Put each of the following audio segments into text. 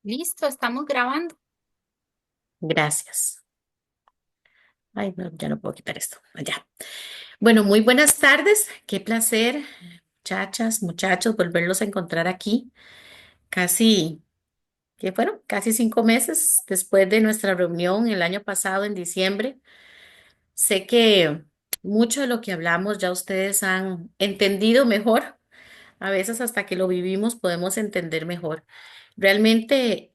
Listo, estamos grabando. Gracias. Ay, no, ya no puedo quitar esto. Ya. Bueno, muy buenas tardes. Qué placer, muchachas, muchachos, volverlos a encontrar aquí. Casi, ¿qué fueron? Casi 5 meses después de nuestra reunión el año pasado, en diciembre. Sé que mucho de lo que hablamos ya ustedes han entendido mejor. A veces hasta que lo vivimos podemos entender mejor. Realmente,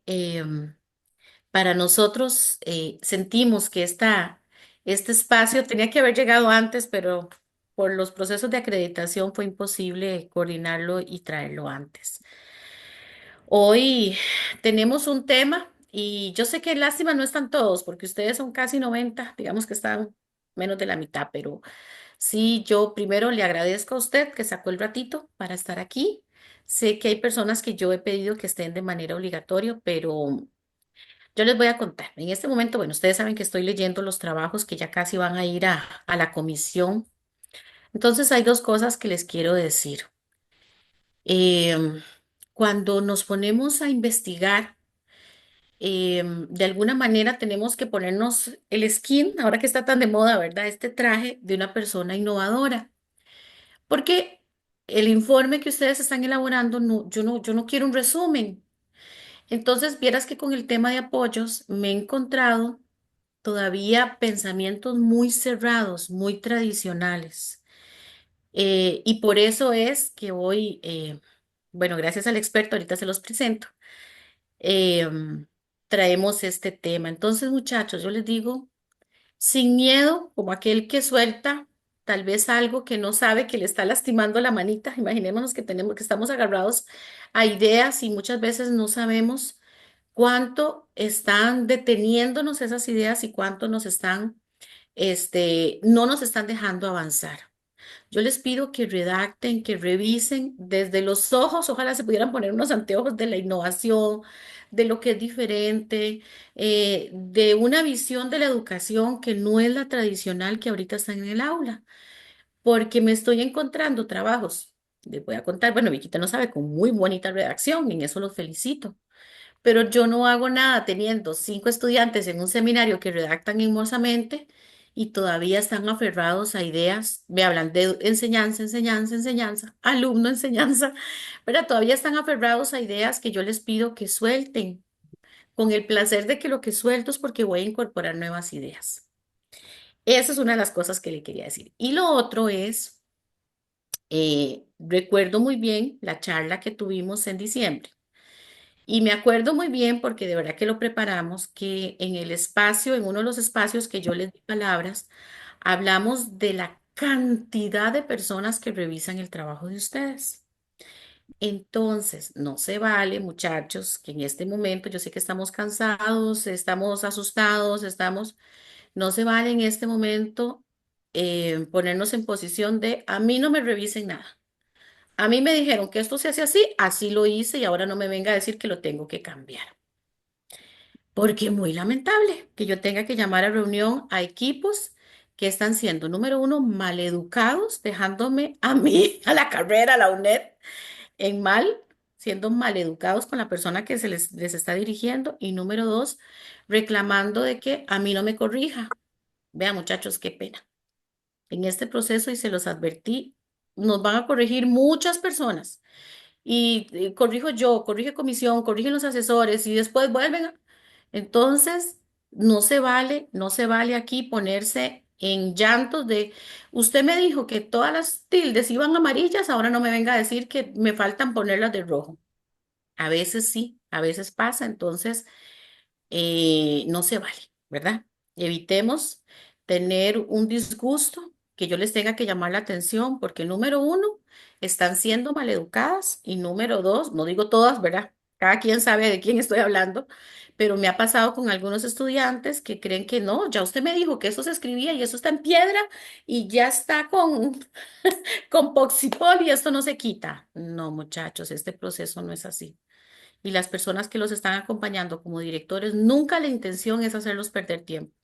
para nosotros sentimos que este espacio tenía que haber llegado antes, pero por los procesos de acreditación fue imposible coordinarlo y traerlo antes. Hoy tenemos un tema y yo sé que lástima no están todos, porque ustedes son casi 90, digamos que están menos de la mitad, pero sí, yo primero le agradezco a usted que sacó el ratito para estar aquí. Sé que hay personas que yo he pedido que estén de manera obligatoria, pero yo les voy a contar. En este momento, bueno, ustedes saben que estoy leyendo los trabajos que ya casi van a ir a la comisión. Entonces, hay dos cosas que les quiero decir. Em, Cuando nos ponemos a investigar, de alguna manera tenemos que ponernos el skin, ahora que está tan de moda, ¿verdad? Este traje de una persona innovadora. Porque el informe que ustedes están elaborando, no, yo no quiero un resumen. Entonces, vieras que con el tema de apoyos me he encontrado todavía pensamientos muy cerrados, muy tradicionales. Y por eso es que hoy, bueno, gracias al experto, ahorita se los presento, eh, traemos este tema. Entonces, muchachos, yo les digo, sin miedo, como aquel que suelta tal vez algo que no sabe que le está lastimando la manita. Imaginémonos que tenemos, que estamos agarrados a ideas y muchas veces no sabemos cuánto están deteniéndonos esas ideas y cuánto nos están no nos están dejando avanzar. Yo les pido que redacten, que revisen desde los ojos, ojalá se pudieran poner unos anteojos de la innovación, de lo que es diferente, de una visión de la educación que no es la tradicional que ahorita está en el aula, porque me estoy encontrando trabajos. Les voy a contar, bueno, Viquita no sabe, con muy bonita redacción, en eso los felicito, pero yo no hago nada teniendo 5 estudiantes en un seminario que redactan hermosamente y todavía están aferrados a ideas, me hablan de enseñanza, enseñanza, enseñanza, alumno, enseñanza, pero todavía están aferrados a ideas que yo les pido que suelten, con el placer de que lo que suelto es porque voy a incorporar nuevas ideas. Esa es una de las cosas que le quería decir. Y lo otro es, recuerdo muy bien la charla que tuvimos en diciembre. Y me acuerdo muy bien porque de verdad que lo preparamos, que en el espacio, en uno de los espacios que yo les di palabras, hablamos de la cantidad de personas que revisan el trabajo de ustedes. Entonces, no se vale, muchachos, que en este momento yo sé que estamos cansados, estamos asustados, no se vale en este momento ponernos en posición de a mí no me revisen nada. A mí me dijeron que esto se hace así, así lo hice y ahora no me venga a decir que lo tengo que cambiar. Porque es muy lamentable que yo tenga que llamar a reunión a equipos que están siendo, número uno, maleducados, dejándome a mí, a la carrera, a la UNED, en mal, siendo maleducados con la persona que les está dirigiendo. Y número dos, reclamando de que a mí no me corrija. Vean, muchachos, qué pena. En este proceso, y se los advertí, nos van a corregir muchas personas. Y corrijo yo, corrige comisión, corrigen los asesores y después vuelven. Entonces, no se vale, no se vale aquí ponerse en llantos de, usted me dijo que todas las tildes iban amarillas, ahora no me venga a decir que me faltan ponerlas de rojo. A veces sí, a veces pasa, entonces no se vale, ¿verdad? Evitemos tener un disgusto que yo les tenga que llamar la atención, porque número uno, están siendo maleducadas y número dos, no digo todas, ¿verdad? Cada quien sabe de quién estoy hablando, pero me ha pasado con algunos estudiantes que creen que no, ya usted me dijo que eso se escribía y eso está en piedra y ya está con Poxipol y esto no se quita. No, muchachos, este proceso no es así. Y las personas que los están acompañando como directores, nunca la intención es hacerlos perder tiempo.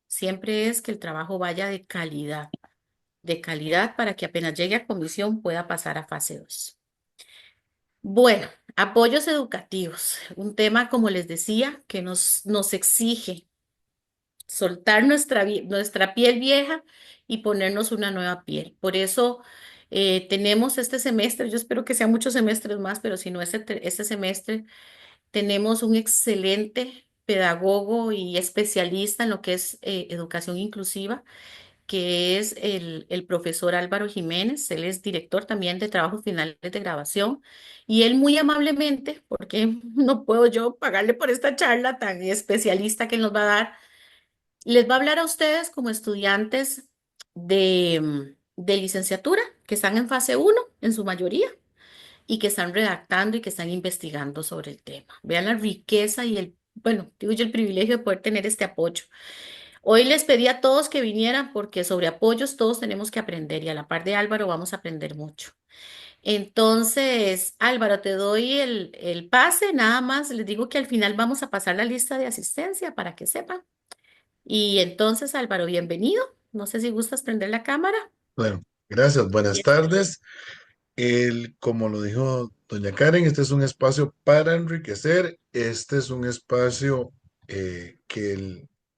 Siempre es que el trabajo vaya de calidad para que apenas llegue a comisión pueda pasar a fase 2. Bueno, Apoyos educativos, un tema, como les decía, que nos exige soltar nuestra piel vieja y ponernos una nueva piel. Por eso tenemos este semestre, yo espero que sean muchos semestres más, pero si no, este semestre tenemos un excelente pedagogo y especialista en lo que es educación inclusiva, que es el profesor Álvaro Jiménez. Él es director también de trabajos finales de grabación y él muy amablemente, porque no puedo yo pagarle por esta charla tan especialista que él nos va a dar, les va a hablar a ustedes como estudiantes de licenciatura que están en fase uno en su mayoría y que están redactando y que están investigando sobre el tema. Vean la riqueza y bueno, digo yo, el privilegio de poder tener este apoyo. Hoy les pedí a todos que vinieran porque sobre apoyos todos tenemos que aprender y a la par de Álvaro vamos a aprender mucho. Entonces, Álvaro, te doy el pase, nada más les digo que al final vamos a pasar la lista de asistencia para que sepan. Y entonces, Álvaro, bienvenido. No sé si gustas prender la cámara. Bueno, gracias, buenas tardes. Como lo dijo doña Karen, este es un espacio para enriquecer, este es un espacio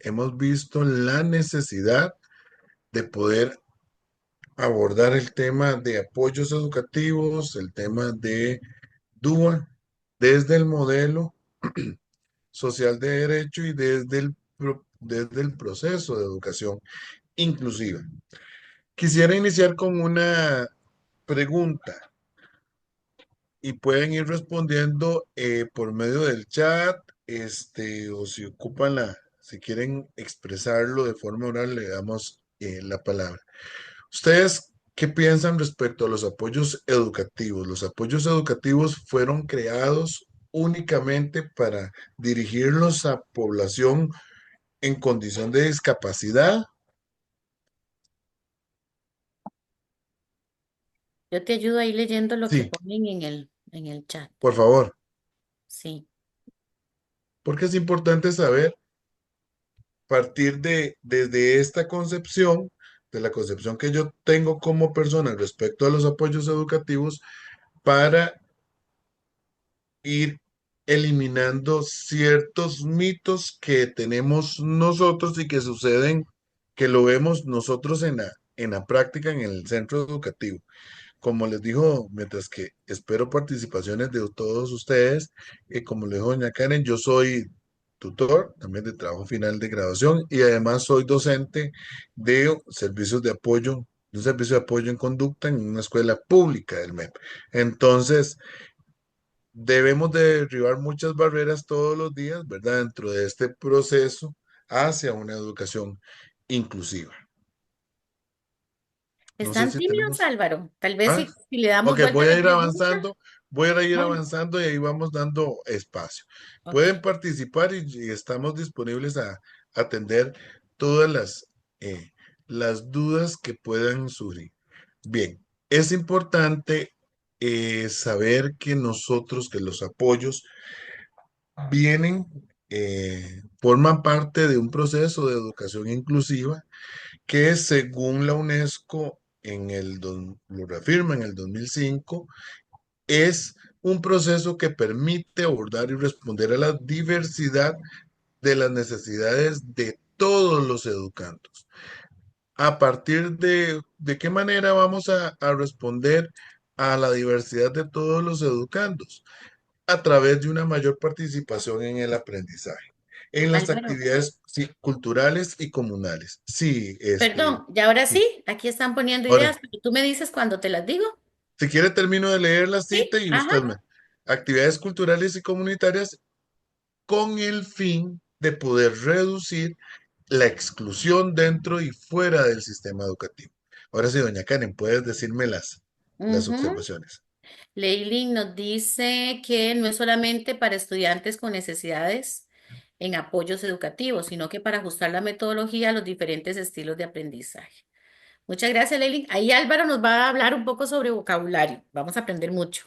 hemos visto la necesidad de poder abordar el tema de apoyos educativos, el tema de DUA, desde el modelo social de derecho y desde el proceso de educación inclusiva. Quisiera iniciar con una pregunta y pueden ir respondiendo por medio del chat, o si ocupan si quieren expresarlo de forma oral, le damos la palabra. ¿Ustedes qué piensan respecto a los apoyos educativos? ¿Los apoyos educativos fueron creados únicamente para dirigirlos a población en condición de discapacidad? Yo te ayudo ahí leyendo lo que Sí, ponen en el chat. por favor, Sí. porque es importante saber partir desde esta concepción, de la concepción que yo tengo como persona respecto a los apoyos educativos, para ir eliminando ciertos mitos que tenemos nosotros y que suceden, que lo vemos nosotros en la práctica en el centro educativo. Como les dijo, mientras que espero participaciones de todos ustedes, como le dijo doña Karen, yo soy tutor también de trabajo final de graduación y además soy docente de servicios de apoyo, de un servicio de apoyo en conducta en una escuela pública del MEP. Entonces, debemos de derribar muchas barreras todos los días, ¿verdad? Dentro de este proceso hacia una educación inclusiva. No sé ¿Están si tímidos, tenemos... Álvaro? Tal vez Ah, si le damos ok, vuelta voy a a la ir pregunta. avanzando, voy a ir Bueno, avanzando y ahí vamos dando espacio. ok. Pueden participar y estamos disponibles a atender todas las dudas que puedan surgir. Bien, es importante saber que nosotros, que los apoyos vienen, forman parte de un proceso de educación inclusiva que según la UNESCO lo reafirma en el 2005, es un proceso que permite abordar y responder a la diversidad de las necesidades de todos los educandos. ¿A partir de qué manera vamos a responder a la diversidad de todos los educandos? A través de una mayor participación en el aprendizaje, en las Álvaro, actividades sí, culturales y comunales. Sí, perdón, y ahora sí. sí, aquí están poniendo Ahora, ideas, pero tú me dices cuando te las digo. si quiere, termino de leer la Sí, cita y ajá. usted me... Actividades culturales y comunitarias con el fin de poder reducir la exclusión dentro y fuera del sistema educativo. Ahora sí, doña Karen, puedes decirme las Ujú. observaciones. Leilin nos dice que no es solamente para estudiantes con necesidades en apoyos educativos, sino que para ajustar la metodología a los diferentes estilos de aprendizaje. Muchas gracias, Leilin. Ahí Álvaro nos va a hablar un poco sobre vocabulario. Vamos a aprender mucho.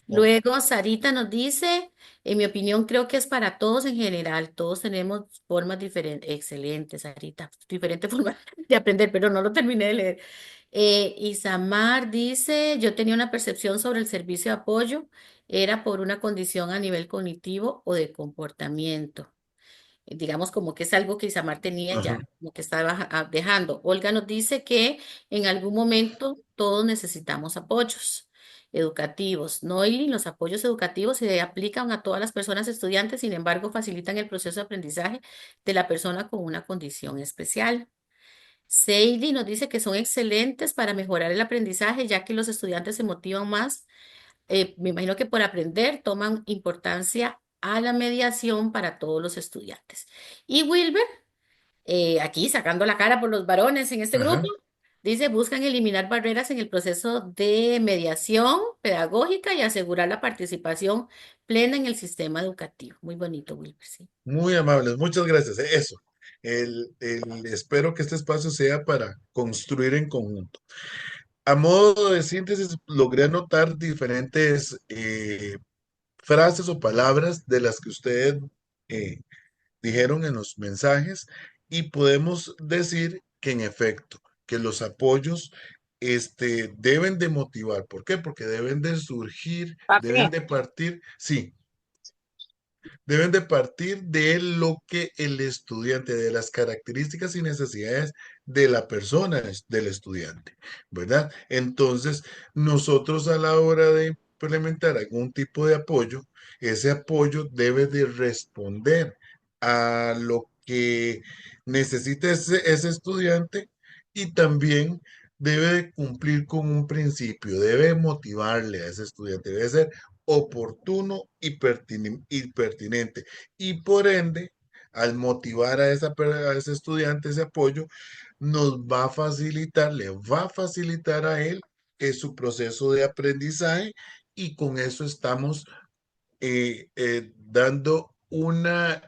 Ok. Luego, Sarita nos dice, en mi opinión, creo que es para todos en general. Todos tenemos formas diferentes. Excelente, Sarita. Diferentes formas de aprender, pero no lo terminé de leer. Isamar dice, yo tenía una percepción sobre el servicio de apoyo, era por una condición a nivel cognitivo o de comportamiento. Digamos como que es algo que Isamar tenía y Ajá. ya, como que estaba dejando. Olga nos dice que en algún momento todos necesitamos apoyos educativos. Noily, los apoyos educativos se aplican a todas las personas estudiantes, sin embargo, facilitan el proceso de aprendizaje de la persona con una condición especial. Sadie nos dice que son excelentes para mejorar el aprendizaje, ya que los estudiantes se motivan más. Me imagino que por aprender toman importancia a la mediación para todos los estudiantes. Y Wilber, aquí sacando la cara por los varones en este grupo, Ajá. dice, buscan eliminar barreras en el proceso de mediación pedagógica y asegurar la participación plena en el sistema educativo. Muy bonito, Wilber, sí. Muy amables, muchas gracias. Eso. Espero que este espacio sea para construir en conjunto. A modo de síntesis, logré anotar diferentes frases o palabras de las que ustedes eh, dijeron en los mensajes y podemos decir que en efecto, que los apoyos deben de motivar. ¿Por qué? Porque deben de surgir, deben Papi, de partir, sí, deben de partir de lo que el estudiante, de las características y necesidades de la persona, del estudiante, ¿verdad? Entonces, nosotros a la hora de implementar algún tipo de apoyo, ese apoyo debe de responder a lo que necesita ese estudiante y también debe de cumplir con un principio, debe motivarle a ese estudiante, debe ser oportuno y pertinente. Y por ende, al motivar a ese estudiante ese apoyo, nos va a facilitar, le va a facilitar a él su proceso de aprendizaje y con eso estamos dando una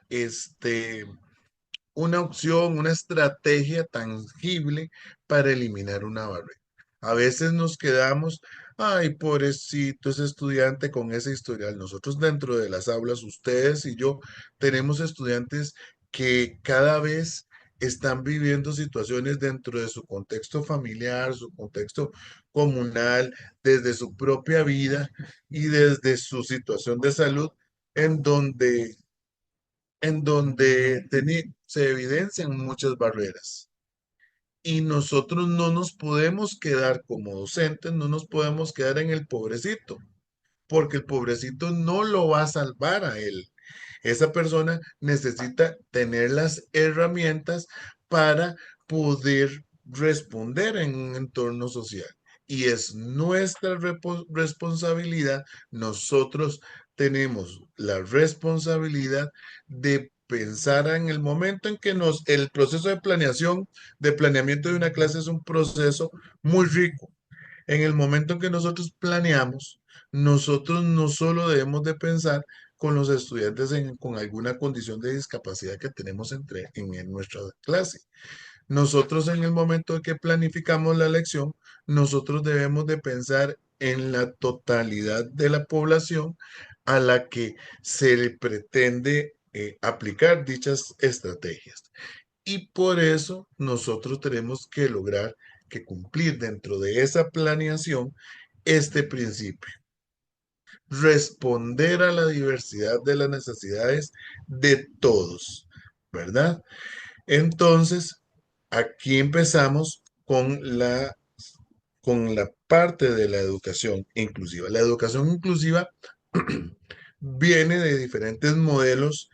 opción, una estrategia tangible para eliminar una barrera. A veces nos quedamos, ay, pobrecito ese estudiante con ese historial. Nosotros dentro de las aulas, ustedes y yo, tenemos estudiantes que cada vez están viviendo situaciones dentro de su contexto familiar, su contexto comunal, desde su propia vida y desde su situación de salud, en donde se evidencian muchas barreras. Y nosotros no nos podemos quedar como docentes, no nos podemos quedar en el pobrecito, porque el pobrecito no lo va a salvar a él. Esa persona necesita tener las herramientas para poder responder en un entorno social. Y es nuestra responsabilidad, nosotros tenemos la responsabilidad de pensar en el momento en que el proceso de planeamiento de una clase es un proceso muy rico. En el momento en que nosotros planeamos, nosotros no solo debemos de pensar con los estudiantes con alguna condición de discapacidad que tenemos en nuestra clase. Nosotros en el momento de que planificamos la lección, nosotros debemos de pensar en la totalidad de la población a la que se le pretende aplicar dichas estrategias. Y por eso nosotros tenemos que lograr que cumplir dentro de esa planeación este principio, responder a la diversidad de las necesidades de todos, ¿verdad? Entonces, aquí empezamos con la parte de la educación inclusiva. La educación inclusiva viene de diferentes modelos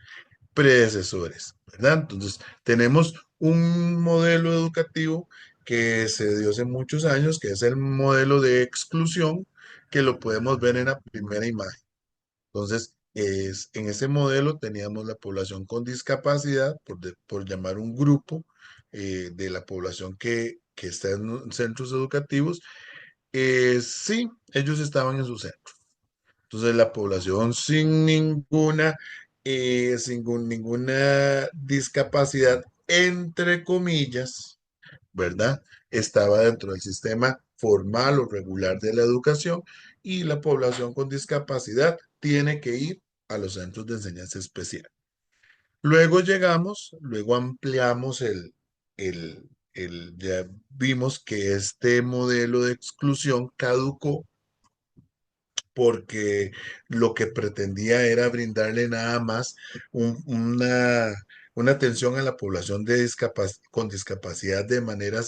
predecesores, ¿verdad? Entonces, tenemos un modelo educativo que se dio hace muchos años, que es el modelo de exclusión, que lo podemos ver en la primera imagen. Entonces, en ese modelo teníamos la población con discapacidad, por llamar un grupo de la población que está en centros educativos. Sí, ellos estaban en su centro. Entonces, la población sin ninguna discapacidad, entre comillas, ¿verdad? Estaba dentro del sistema formal o regular de la educación y la población con discapacidad tiene que ir a los centros de enseñanza especial. Luego ampliamos ya vimos que este modelo de exclusión caducó porque lo que pretendía era brindarle nada más una atención a la población con discapacidad de manera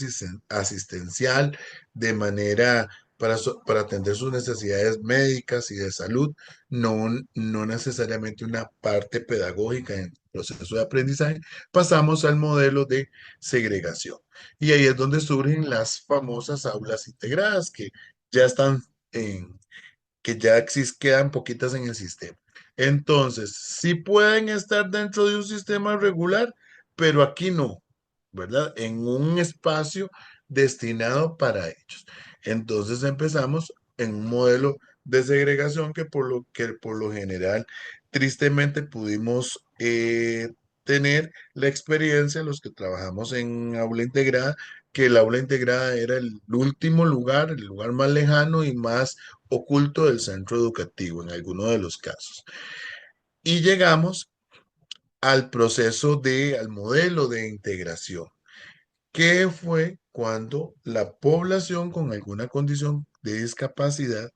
asistencial, de manera para atender sus necesidades médicas y de salud, no necesariamente una parte pedagógica en el proceso de aprendizaje. Pasamos al modelo de segregación. Y ahí es donde surgen las famosas aulas integradas que ya están en que ya quedan poquitas en el sistema. Entonces, sí pueden estar dentro de un sistema regular, pero aquí no, ¿verdad? En un espacio destinado para ellos. Entonces empezamos en un modelo de segregación que por lo general, tristemente pudimos tener la experiencia, los que trabajamos en aula integrada, que el aula integrada era el último lugar, el lugar más lejano y más oculto del centro educativo en alguno de los casos. Y llegamos al modelo de integración, que fue cuando la población con alguna condición de discapacidad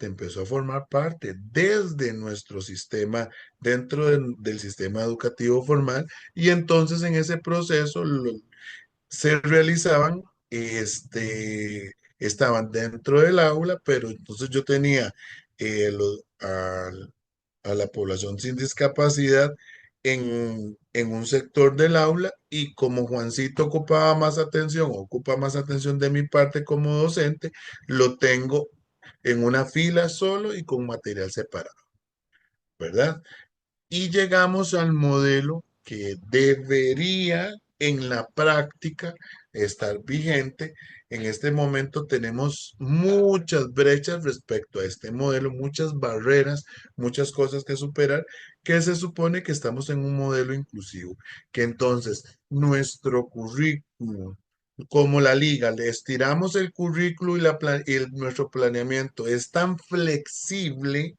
empezó a formar parte desde nuestro sistema, del sistema educativo formal, y entonces en ese proceso se realizaban, estaban dentro del aula, pero entonces yo tenía a la población sin discapacidad en un sector del aula y como Juancito ocupaba más atención, ocupa más atención de mi parte como docente, lo tengo en una fila solo y con material separado, ¿verdad? Y llegamos al modelo que debería en la práctica estar vigente. En este momento tenemos muchas brechas respecto a este modelo, muchas barreras, muchas cosas que superar, que se supone que estamos en un modelo inclusivo, que entonces nuestro currículum, como la liga, le estiramos el currículo nuestro planeamiento es tan flexible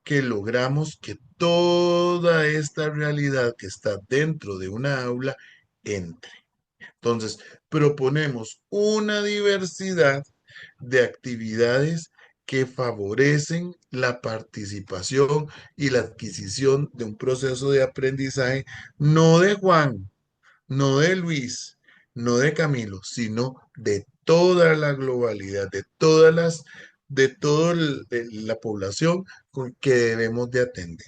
que logramos que toda esta realidad que está dentro de una aula entre. Entonces, proponemos una diversidad de actividades que favorecen la participación y la adquisición de un proceso de aprendizaje, no de Juan, no de Luis, no de Camilo, sino de toda la globalidad, de toda la población que debemos de atender.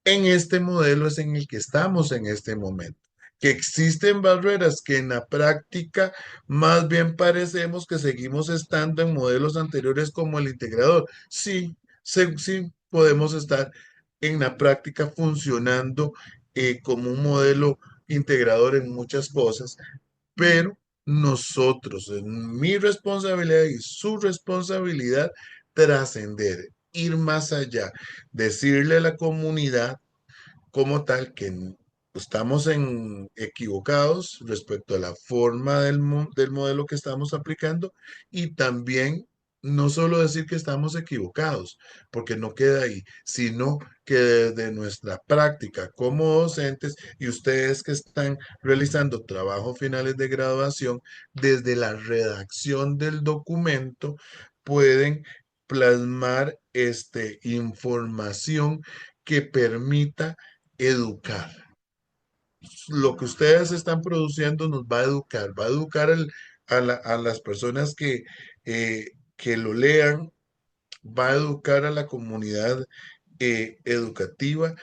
En este modelo es en el que estamos en este momento. Que existen barreras que en la práctica más bien parecemos que seguimos estando en modelos anteriores como el integrador. Sí, sí podemos estar en la práctica funcionando como un modelo integrador en muchas cosas, pero nosotros, en mi responsabilidad y su responsabilidad, trascender, ir más allá, decirle a la comunidad como tal que estamos equivocados respecto a la forma del modelo que estamos aplicando y también no solo decir que estamos equivocados, porque no queda ahí, sino que desde nuestra práctica como docentes y ustedes que están realizando trabajos finales de graduación, desde la redacción del documento pueden plasmar información que permita educar. Lo que ustedes están produciendo nos va a educar a las personas que lo lean, va a educar a la comunidad educativa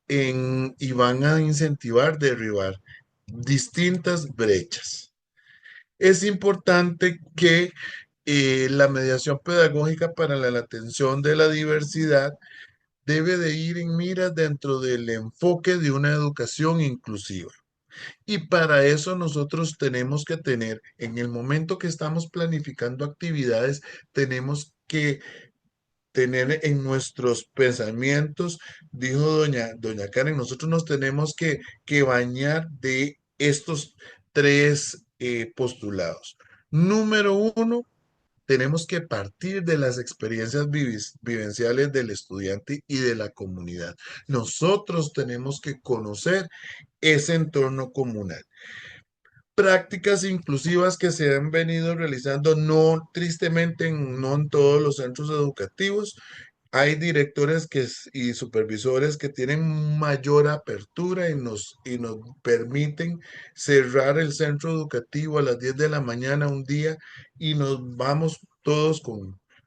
y van a incentivar derribar distintas brechas. Es importante que la mediación pedagógica para la atención de la diversidad debe de ir en miras dentro del enfoque de una educación inclusiva. Y para eso nosotros tenemos que tener, en el momento que estamos planificando actividades, tenemos que tener en nuestros pensamientos, dijo doña Karen, nosotros nos tenemos que bañar de estos tres postulados. Número uno, tenemos que partir de las experiencias vivenciales del estudiante y de la comunidad. Nosotros tenemos que conocer ese entorno comunal. Prácticas inclusivas que se han venido realizando, no tristemente, no en todos los centros educativos. Hay directores y supervisores que tienen mayor apertura y nos permiten cerrar el centro educativo a las 10 de la mañana un día y nos vamos todos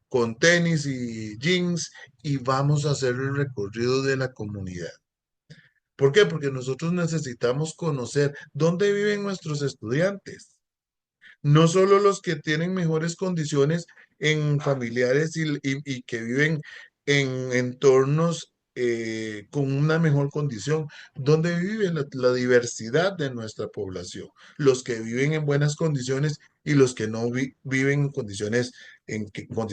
con tenis y jeans y vamos a hacer el recorrido de la comunidad. ¿Por qué? Porque nosotros necesitamos conocer dónde viven nuestros estudiantes, no solo los que tienen mejores condiciones en familiares y que viven en entornos con una mejor condición, donde vive la diversidad de nuestra población, los que viven en buenas condiciones y los que no viven en condiciones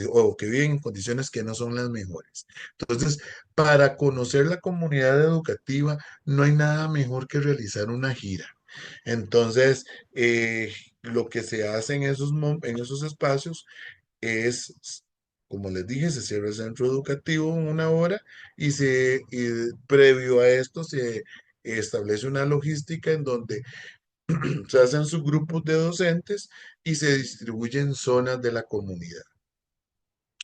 o que viven en condiciones que no son las mejores. Entonces, para conocer la comunidad educativa, no hay nada mejor que realizar una gira. Entonces, lo que se hace en esos espacios es, como les dije, se cierra el centro educativo en una hora y previo a esto se establece una logística en donde se hacen subgrupos de docentes y se distribuyen zonas de la comunidad,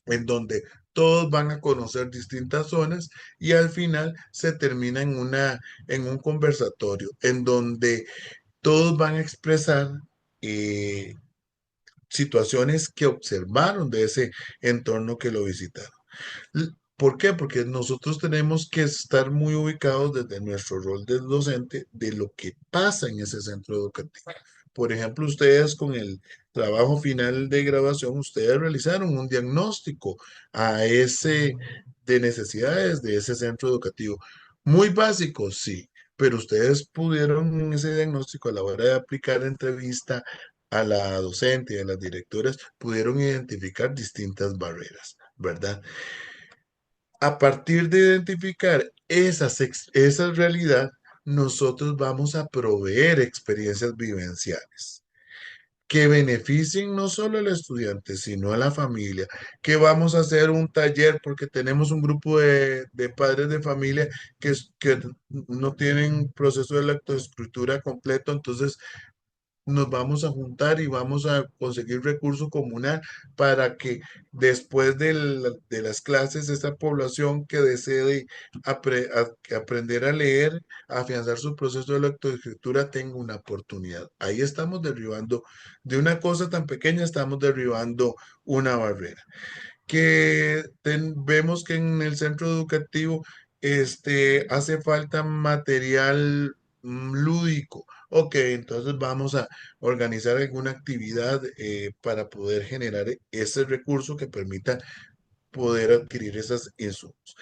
en donde todos van a conocer distintas zonas y al final se termina en un conversatorio, en donde todos van a expresar eh, situaciones que observaron de ese entorno que lo visitaron. ¿Por qué? Porque nosotros tenemos que estar muy ubicados desde nuestro rol de docente de lo que pasa en ese centro educativo. Por ejemplo, ustedes con el trabajo final de graduación, ustedes realizaron un diagnóstico a ese de necesidades de ese centro educativo. Muy básico, sí, pero ustedes pudieron en ese diagnóstico a la hora de aplicar entrevista a la docente y a las directoras, pudieron identificar distintas barreras, ¿verdad? A partir de identificar esa realidad, nosotros vamos a proveer experiencias vivenciales que beneficien no solo al estudiante, sino a la familia, que vamos a hacer un taller porque tenemos un grupo de padres de familia que no tienen proceso de lectoescritura completo, entonces nos vamos a juntar y vamos a conseguir recurso comunal para que después de las clases esta población que desee aprender a leer, afianzar su proceso de lectoescritura tenga una oportunidad. Ahí estamos derribando, de una cosa tan pequeña estamos derribando una barrera que vemos que en el centro educativo hace falta material lúdico. Ok, entonces vamos a organizar alguna actividad para poder generar ese recurso que permita poder adquirir esas insumos.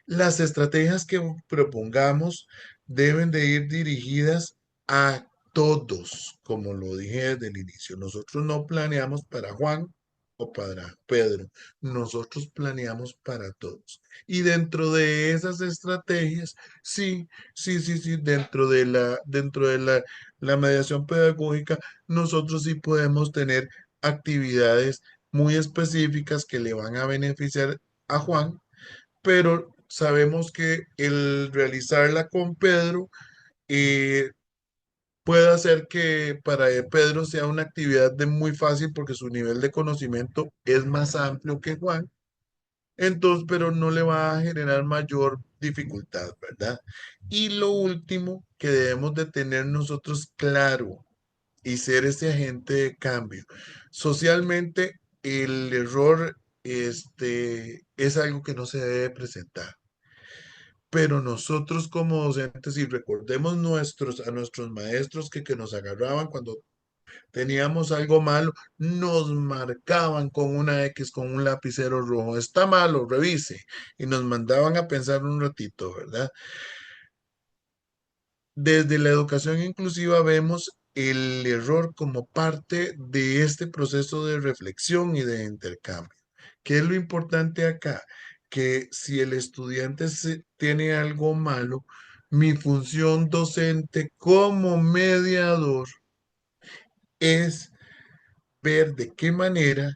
Las estrategias que propongamos deben de ir dirigidas a todos, como lo dije desde el inicio. Nosotros no planeamos para Juan o para Pedro, nosotros planeamos para todos. Y dentro de esas estrategias, sí, sí, dentro de la mediación pedagógica, nosotros sí podemos tener actividades muy específicas que le van a beneficiar a Juan, pero sabemos que el realizarla con Pedro eh, puede hacer que para Pedro sea una actividad de muy fácil porque su nivel de conocimiento es más amplio que Juan, entonces, pero no le va a generar mayor dificultad, ¿verdad? Y lo último que debemos de tener nosotros claro y ser ese agente de cambio. Socialmente, el error es algo que no se debe presentar. Pero nosotros como docentes, y recordemos a nuestros maestros que nos agarraban cuando teníamos algo malo, nos marcaban con una X, con un lapicero rojo. Está malo, revise. Y nos mandaban a pensar un ratito, ¿verdad? Desde la educación inclusiva vemos el error como parte de este proceso de reflexión y de intercambio. ¿Qué es lo importante acá? Que si el estudiante tiene algo malo, mi función docente como mediador es ver de qué manera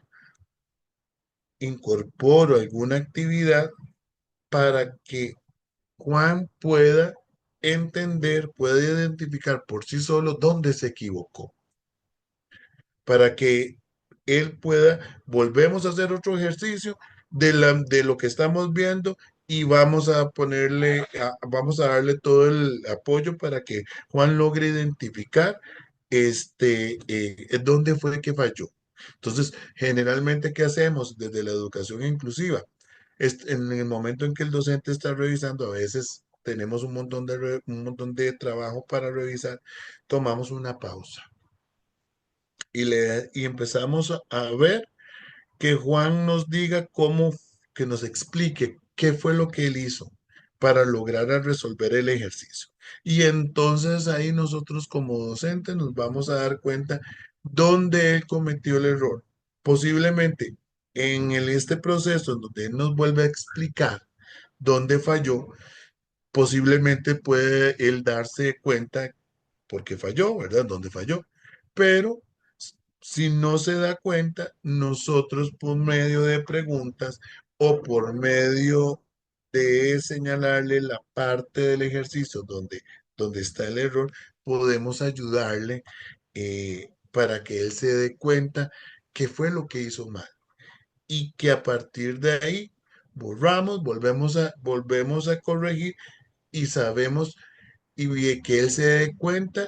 incorporo alguna actividad para que Juan pueda entender, pueda identificar por sí solo dónde se equivocó, para que él pueda, volvemos a hacer otro ejercicio de lo que estamos viendo y vamos a ponerle, vamos a darle todo el apoyo para que Juan logre identificar dónde fue que falló. Entonces, generalmente, ¿qué hacemos desde la educación inclusiva? En el momento en que el docente está revisando, a veces tenemos un montón de trabajo para revisar, tomamos una pausa y empezamos a ver que Juan nos diga cómo, que nos explique qué fue lo que él hizo para lograr resolver el ejercicio. Y entonces ahí nosotros como docentes nos vamos a dar cuenta dónde él cometió el error. Posiblemente este proceso en donde él nos vuelve a explicar dónde falló, posiblemente puede él darse cuenta porque falló, ¿verdad? ¿Dónde falló? Pero si no se da cuenta, nosotros por medio de preguntas o por medio de señalarle la parte del ejercicio donde está el error, podemos ayudarle para que él se dé cuenta qué fue lo que hizo mal y que a partir de ahí borramos, volvemos a corregir y sabemos y que él se dé cuenta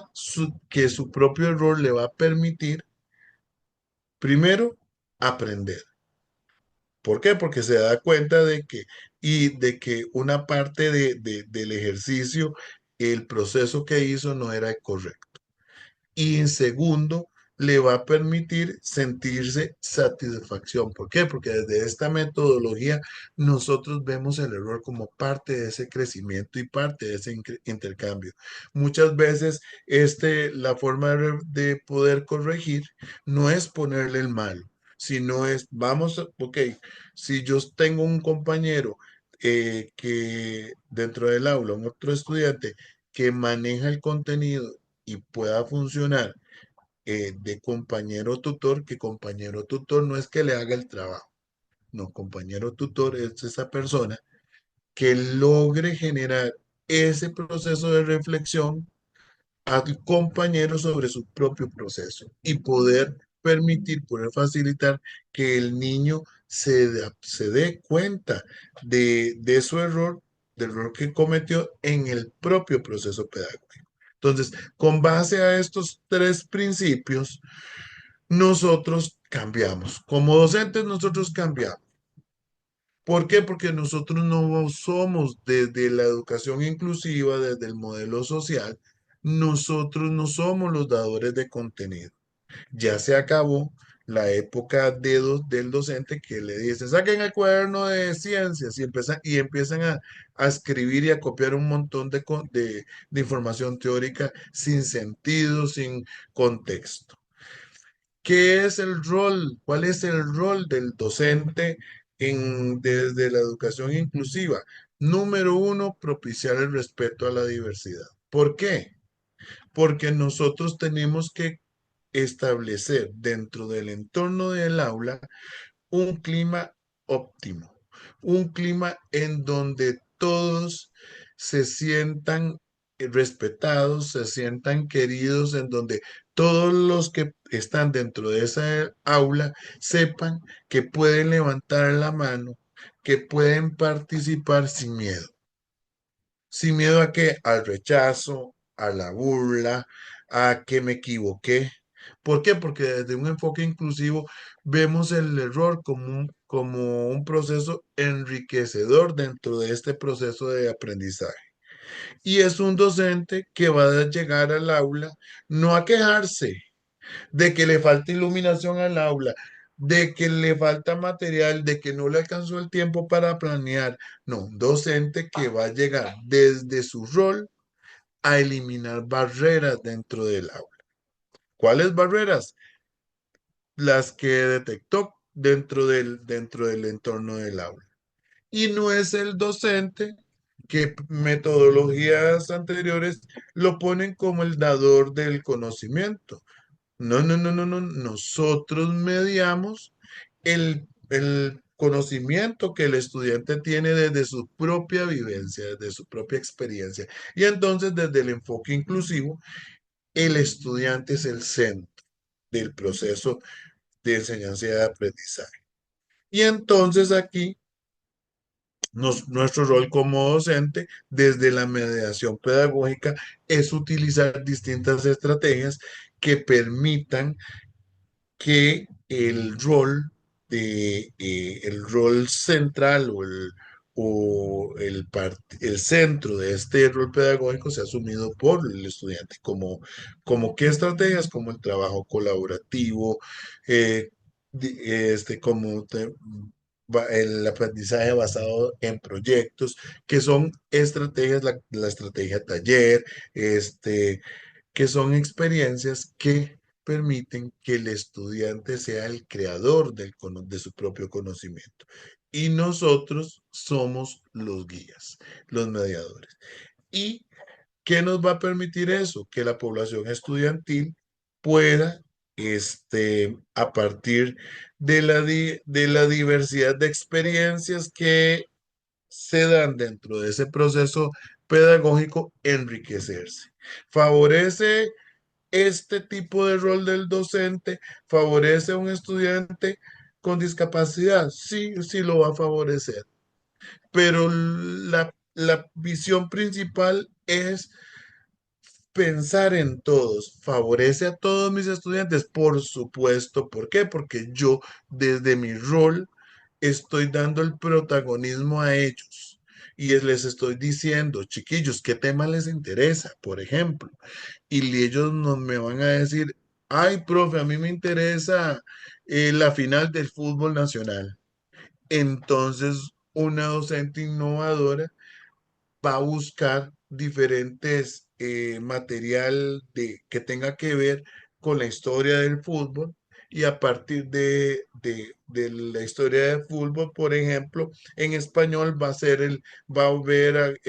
que su propio error le va a permitir, primero, aprender. ¿Por qué? Porque se da cuenta de que una parte del ejercicio, el proceso que hizo no era correcto. Y en segundo, le va a permitir sentirse satisfacción. ¿Por qué? Porque desde esta metodología nosotros vemos el error como parte de ese crecimiento y parte de ese intercambio. Muchas veces la forma de poder corregir no es ponerle el malo, sino es, ok, si yo tengo un compañero que dentro del aula, un otro estudiante que maneja el contenido y pueda funcionar de compañero tutor, que compañero tutor no es que le haga el trabajo, no, compañero tutor es esa persona que logre generar ese proceso de reflexión al compañero sobre su propio proceso y poder facilitar que el niño se dé cuenta de su error, del error que cometió en el propio proceso pedagógico. Entonces, con base a estos tres principios, nosotros cambiamos. Como docentes, nosotros cambiamos. ¿Por qué? Porque nosotros no somos desde la educación inclusiva, desde el modelo social, nosotros no somos los dadores de contenido. Ya se acabó la época del docente que le dice, saquen el cuaderno de ciencias y empiezan a escribir y a copiar un montón de información teórica sin sentido, sin contexto. ¿Qué es el rol? ¿Cuál es el rol del docente desde la educación inclusiva? Número uno, propiciar el respeto a la diversidad. ¿Por qué? Porque nosotros tenemos que establecer dentro del entorno del aula un clima óptimo, un clima en donde todos se sientan respetados, se sientan queridos, en donde todos los que están dentro de esa aula sepan que pueden levantar la mano, que pueden participar sin miedo. ¿Sin miedo a qué? Al rechazo, a la burla, a que me equivoqué. ¿Por qué? Porque desde un enfoque inclusivo vemos el error como un proceso enriquecedor dentro de este proceso de aprendizaje. Y es un docente que va a llegar al aula no a quejarse de que le falta iluminación al aula, de que le falta material, de que no le alcanzó el tiempo para planear. No, un docente que va a llegar desde su rol a eliminar barreras dentro del aula. ¿Cuáles barreras? Las que detectó dentro del entorno del aula. Y no es el docente que metodologías anteriores lo ponen como el dador del conocimiento. No, no, no, no, no. Nosotros mediamos conocimiento que el estudiante tiene desde su propia vivencia, desde su propia experiencia. Y entonces, desde el enfoque inclusivo, el estudiante es el centro del proceso de enseñanza y de aprendizaje. Y entonces aquí nuestro rol como docente desde la mediación pedagógica es utilizar distintas estrategias que permitan que el rol central o el centro de este rol pedagógico sea asumido por el estudiante, como qué estrategias, como el trabajo colaborativo, eh, como el aprendizaje basado en proyectos, que son estrategias, la estrategia taller, que son experiencias que permiten que el estudiante sea el creador de su propio conocimiento. Y nosotros somos los guías, los mediadores. ¿Y qué nos va a permitir eso? Que la población estudiantil pueda, a partir de la diversidad de experiencias que se dan dentro de ese proceso pedagógico, enriquecerse. Favorece este tipo de rol del docente, favorece a un estudiante con discapacidad. Sí, sí lo va a favorecer, pero la visión principal es pensar en todos. ¿Favorece a todos mis estudiantes? Por supuesto. ¿Por qué? Porque yo desde mi rol estoy dando el protagonismo a ellos. Y les estoy diciendo, chiquillos, ¿qué tema les interesa? Por ejemplo, y ellos me van a decir, ay, profe, a mí me interesa la final del fútbol nacional. Entonces, una docente innovadora va a buscar diferentes material que tenga que ver con la historia del fútbol y a partir de la historia del fútbol, por ejemplo, en español va a ver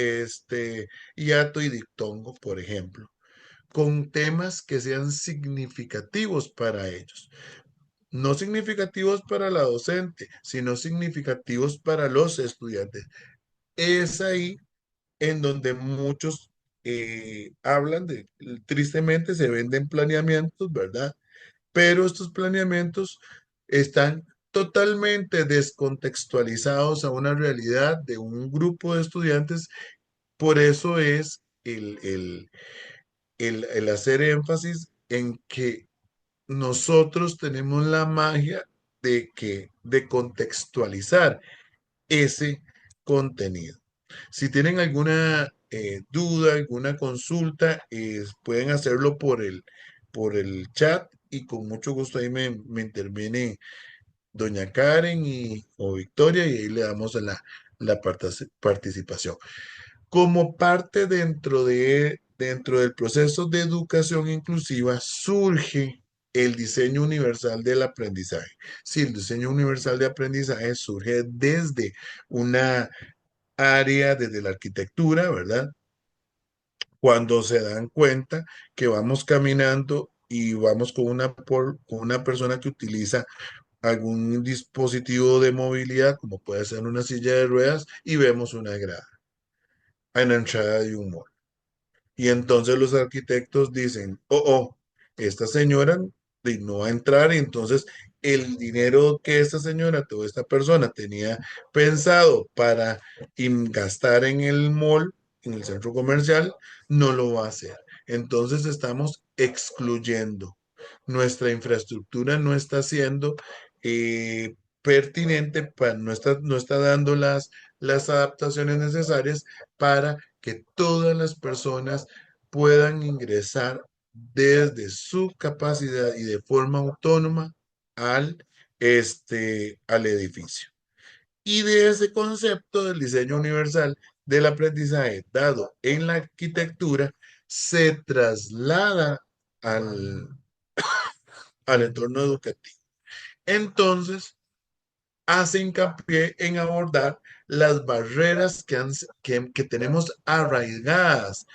hiato y diptongo, por ejemplo, con temas que sean significativos para ellos. No significativos para la docente, sino significativos para los estudiantes. Es ahí en donde muchos hablan tristemente se venden planeamientos, ¿verdad? Pero estos planeamientos están totalmente descontextualizados a una realidad de un grupo de estudiantes. Por eso es el hacer énfasis en que nosotros tenemos la magia de contextualizar ese contenido. Si tienen alguna duda, alguna consulta, pueden hacerlo por el chat y con mucho gusto ahí me interviene doña Karen o Victoria y ahí le damos la participación. Como parte dentro del proceso de educación inclusiva surge el diseño universal del aprendizaje. Sí, el diseño universal de aprendizaje surge desde una área, desde la arquitectura, ¿verdad? Cuando se dan cuenta que vamos caminando y vamos con una persona que utiliza algún dispositivo de movilidad, como puede ser una silla de ruedas, y vemos una grada en la entrada de un mall. Y entonces los arquitectos dicen, esta señora no va a entrar y entonces el dinero que esta señora o esta persona tenía pensado para gastar en el mall, en el centro comercial, no lo va a hacer. Entonces estamos excluyendo. Nuestra infraestructura no está siendo pertinente, no está dando las adaptaciones necesarias para que todas las personas puedan ingresar desde su capacidad y de forma autónoma al edificio. Y de ese concepto del diseño universal del aprendizaje dado en la arquitectura se traslada al, al entorno educativo. Entonces, hace hincapié en abordar las barreras que tenemos arraigadas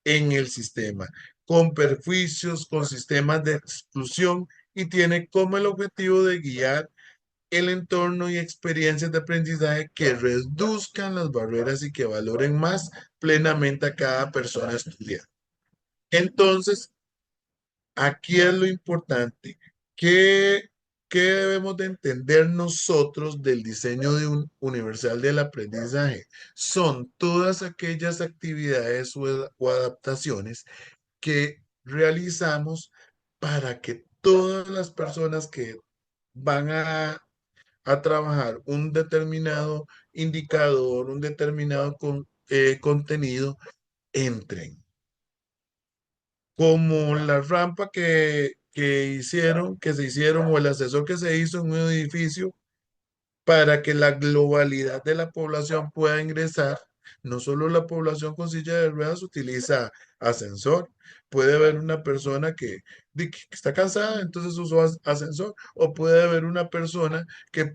en el sistema, con perjuicios, con sistemas de exclusión y tiene como el objetivo de guiar el entorno y experiencias de aprendizaje que reduzcan las barreras y que valoren más plenamente a cada persona estudiante. Entonces, aquí es lo importante. ¿Qué, qué debemos de entender nosotros del diseño de un universal del aprendizaje? Son todas aquellas actividades o adaptaciones que realizamos para que todas las personas que van a trabajar un determinado indicador, un determinado contenido, entren. Como la rampa que se hicieron, o el ascensor que se hizo en un edificio para que la globalidad de la población pueda ingresar. No solo la población con silla de ruedas utiliza ascensor. Puede haber una persona que está cansada, entonces usó ascensor. O puede haber una persona que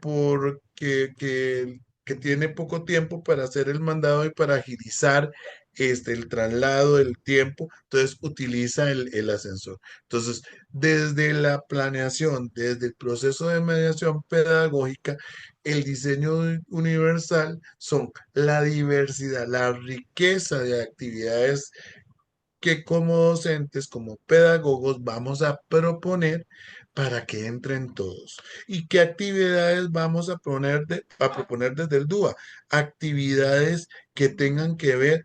tiene poco tiempo para hacer el mandado y para agilizar el traslado del tiempo, entonces utiliza el ascensor. Entonces, desde la planeación, desde el proceso de mediación pedagógica, el diseño universal son la diversidad, la riqueza de actividades que como docentes, como pedagogos, vamos a proponer para que entren todos. ¿Y qué actividades vamos a proponer desde el DUA? Actividades que tengan que ver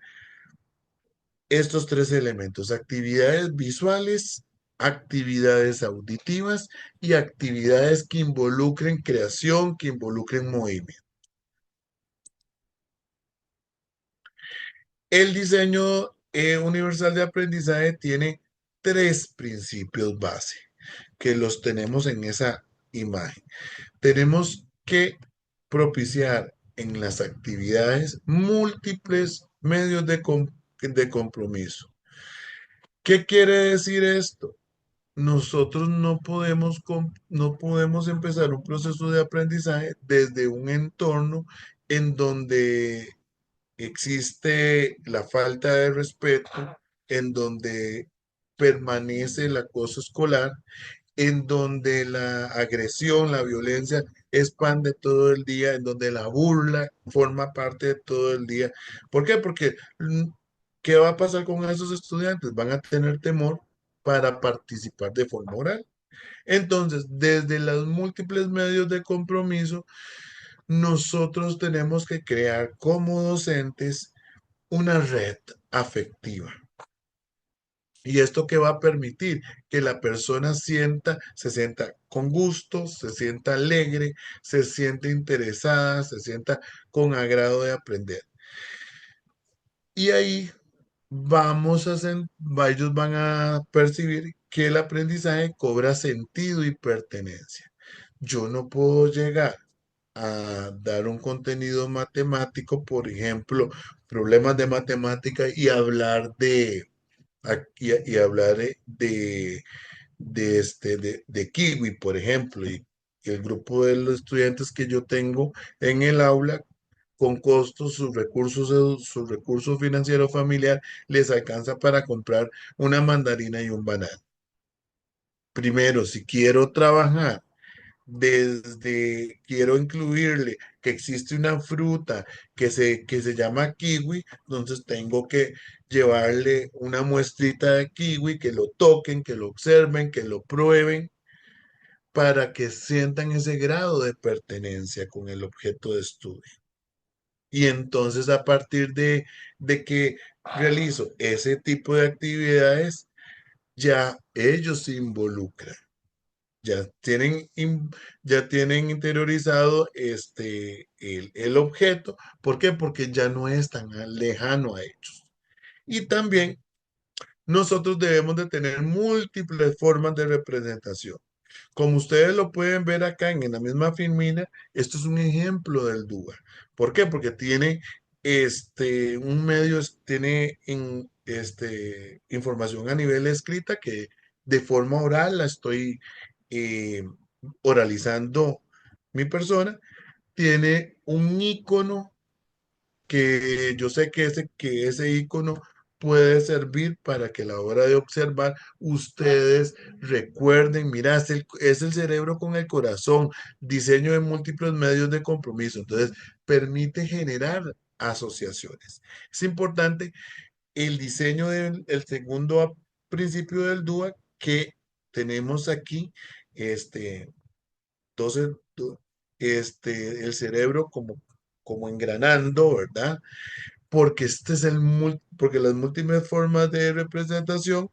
estos tres elementos: actividades visuales, actividades auditivas y actividades que involucren creación, que involucren movimiento. El diseño universal de aprendizaje tiene tres principios base que los tenemos en esa imagen. Tenemos que propiciar en las actividades múltiples medios de compromiso. ¿Qué quiere decir esto? Nosotros no podemos empezar un proceso de aprendizaje desde un entorno en donde existe la falta de respeto, en donde permanece el acoso escolar, en donde la agresión, la violencia expande todo el día, en donde la burla forma parte de todo el día. ¿Por qué? Porque ¿qué va a pasar con esos estudiantes? Van a tener temor para participar de forma oral. Entonces, desde los múltiples medios de compromiso, nosotros tenemos que crear como docentes una red afectiva. ¿Y esto qué va a permitir? Que la persona se sienta con gusto, se sienta alegre, se siente interesada, se sienta con agrado de aprender. Y ahí ellos van a percibir que el aprendizaje cobra sentido y pertenencia. Yo no puedo llegar a dar un contenido matemático, por ejemplo, problemas de matemática, y hablar y hablar de Kiwi, por ejemplo, y el grupo de los estudiantes que yo tengo en el aula, con costos, su recurso financiero familiar les alcanza para comprar una mandarina y un banano. Primero, si quiero trabajar quiero incluirle que existe una fruta que se llama kiwi, entonces tengo que llevarle una muestrita de kiwi, que lo toquen, que lo observen, que lo prueben, para que sientan ese grado de pertenencia con el objeto de estudio. Y entonces, a partir de que realizo ese tipo de actividades, ya ellos se involucran. Ya ya tienen interiorizado el objeto. ¿Por qué? Porque ya no es tan lejano a ellos. Y también nosotros debemos de tener múltiples formas de representación. Como ustedes lo pueden ver acá en la misma filmina, esto es un ejemplo del DUA. ¿Por qué? Porque tiene tiene información a nivel escrita, que de forma oral la estoy eh, oralizando mi persona. Tiene un icono que yo sé que ese icono puede servir para que a la hora de observar ustedes recuerden, mira, es el cerebro con el corazón, diseño de múltiples medios de compromiso. Entonces, permite generar asociaciones. Es importante el diseño del el segundo principio del DUA que tenemos aquí, este, 12, el cerebro como engranando, ¿verdad? Porque porque las múltiples formas de representación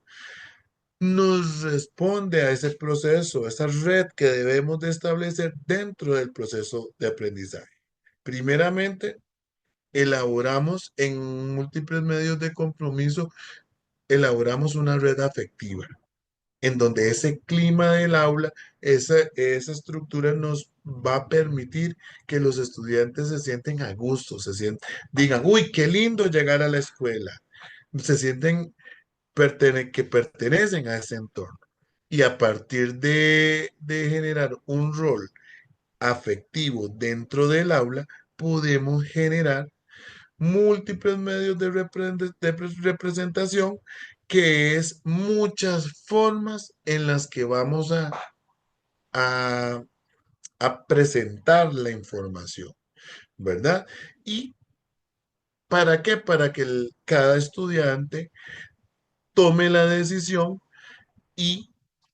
nos responde a ese proceso, esa red que debemos de establecer dentro del proceso de aprendizaje. Primeramente, elaboramos en múltiples medios de compromiso, elaboramos una red afectiva, en donde ese clima del aula, esa estructura nos va a permitir que los estudiantes se sienten a gusto, digan, uy, qué lindo llegar a la escuela, se sienten que pertenecen a ese entorno. Y a partir de generar un rol afectivo dentro del aula, podemos generar múltiples medios de representación, que es muchas formas en las que vamos a, a presentar la información, ¿verdad? ¿Y para qué? Para que cada estudiante tome la decisión y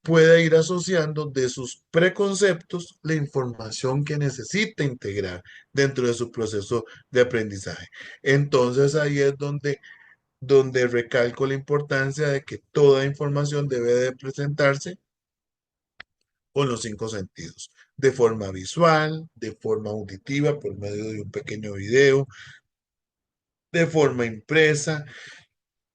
pueda ir asociando de sus preconceptos la información que necesita integrar dentro de su proceso de aprendizaje. Entonces ahí es donde recalco la importancia de que toda información debe de presentarse con los cinco sentidos, de forma visual, de forma auditiva por medio de un pequeño video, de forma impresa,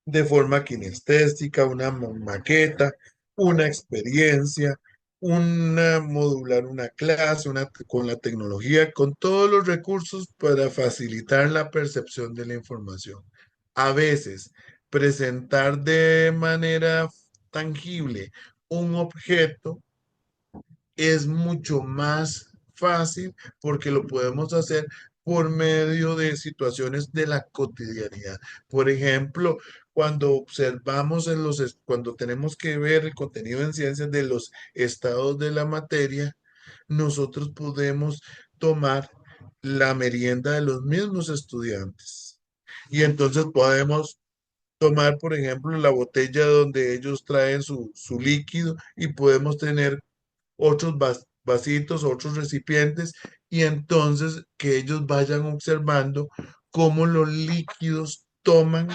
de forma kinestésica, una maqueta, una experiencia, modular una clase, con la tecnología, con todos los recursos para facilitar la percepción de la información. A veces, presentar de manera tangible un objeto es mucho más fácil porque lo podemos hacer por medio de situaciones de la cotidianidad. Por ejemplo, cuando observamos cuando tenemos que ver el contenido en ciencias de los estados de la materia, nosotros podemos tomar la merienda de los mismos estudiantes. Y entonces podemos tomar, por ejemplo, la botella donde ellos traen su líquido y podemos tener otros vasitos, otros recipientes, y entonces que ellos vayan observando cómo los líquidos toman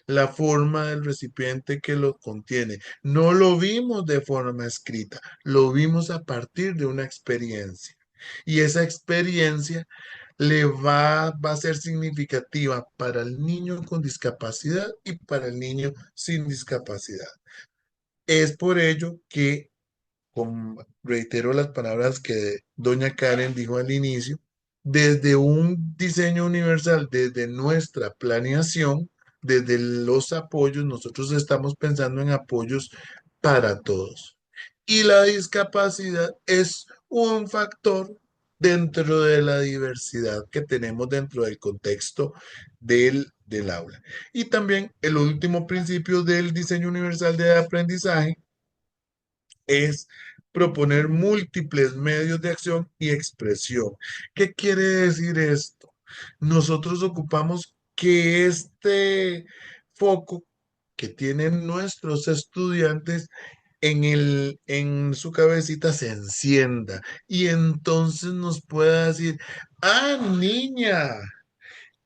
la forma del recipiente que lo contiene. No lo vimos de forma escrita, lo vimos a partir de una experiencia. Y esa experiencia va a ser significativa para el niño con discapacidad y para el niño sin discapacidad. Es por ello que reitero las palabras que doña Karen dijo al inicio, desde un diseño universal, desde nuestra planeación, desde los apoyos, nosotros estamos pensando en apoyos para todos. Y la discapacidad es un factor dentro de la diversidad que tenemos dentro del contexto del aula. Y también el último principio del diseño universal de aprendizaje es proponer múltiples medios de acción y expresión. ¿Qué quiere decir esto? Nosotros ocupamos que este foco que tienen nuestros estudiantes en su cabecita se encienda y entonces nos pueda decir, ah, niña,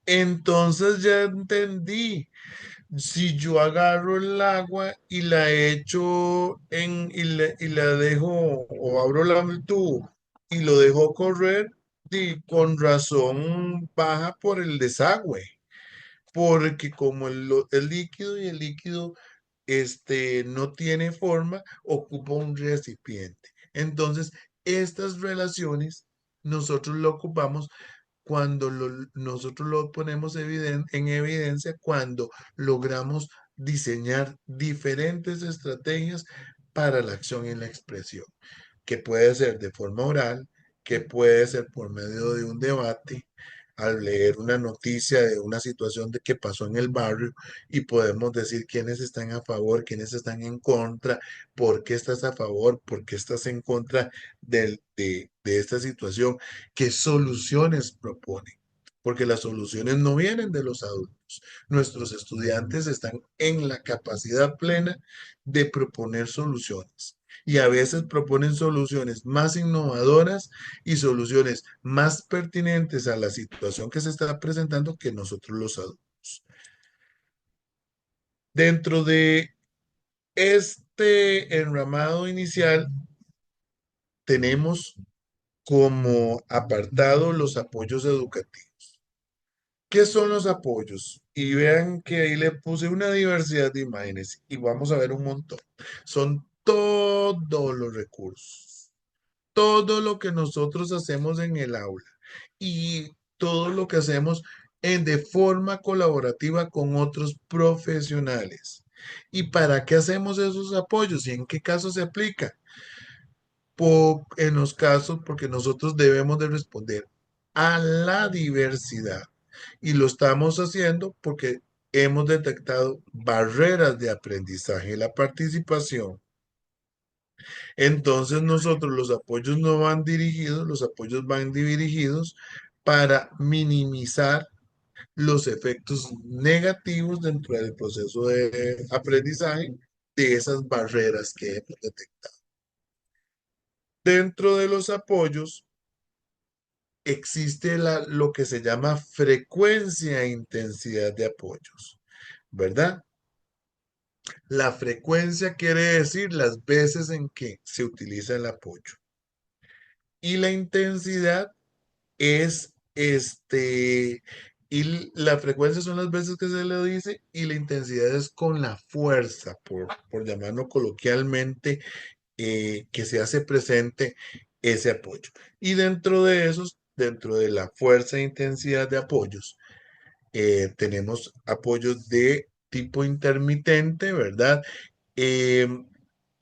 entonces ya entendí. Si yo agarro el agua y la echo y la dejo o abro el tubo y lo dejo correr, con razón baja por el desagüe, porque como el líquido y el líquido no tiene forma, ocupa un recipiente. Entonces, estas relaciones nosotros lo ocupamos cuando nosotros lo ponemos en evidencia, cuando logramos diseñar diferentes estrategias para la acción y la expresión, que puede ser de forma oral, que puede ser por medio de un debate, al leer una noticia de una situación de que pasó en el barrio y podemos decir quiénes están a favor, quiénes están en contra, por qué estás a favor, por qué estás en contra de esta situación, qué soluciones proponen. Porque las soluciones no vienen de los adultos. Nuestros estudiantes están en la capacidad plena de proponer soluciones. Y a veces proponen soluciones más innovadoras y soluciones más pertinentes a la situación que se está presentando que nosotros los adultos. Dentro de este enramado inicial, tenemos como apartado los apoyos educativos. ¿Qué son los apoyos? Y vean que ahí le puse una diversidad de imágenes y vamos a ver un montón. Son todos los recursos, todo lo que nosotros hacemos en el aula y todo lo que hacemos de forma colaborativa con otros profesionales. ¿Y para qué hacemos esos apoyos y en qué casos se aplica? En los casos porque nosotros debemos de responder a la diversidad y lo estamos haciendo porque hemos detectado barreras de aprendizaje y la participación. Entonces nosotros los apoyos no van dirigidos, los apoyos van dirigidos para minimizar los efectos negativos dentro del proceso de aprendizaje de esas barreras que hemos detectado. Dentro de los apoyos existe lo que se llama frecuencia e intensidad de apoyos, ¿verdad? La frecuencia quiere decir las veces en que se utiliza el apoyo. Y la intensidad es y la frecuencia son las veces que se le dice y la intensidad es con la fuerza, por llamarlo coloquialmente, que se hace presente ese apoyo. Y dentro de esos, dentro de la fuerza e intensidad de apoyos, tenemos apoyos de tipo intermitente, ¿verdad? Eh,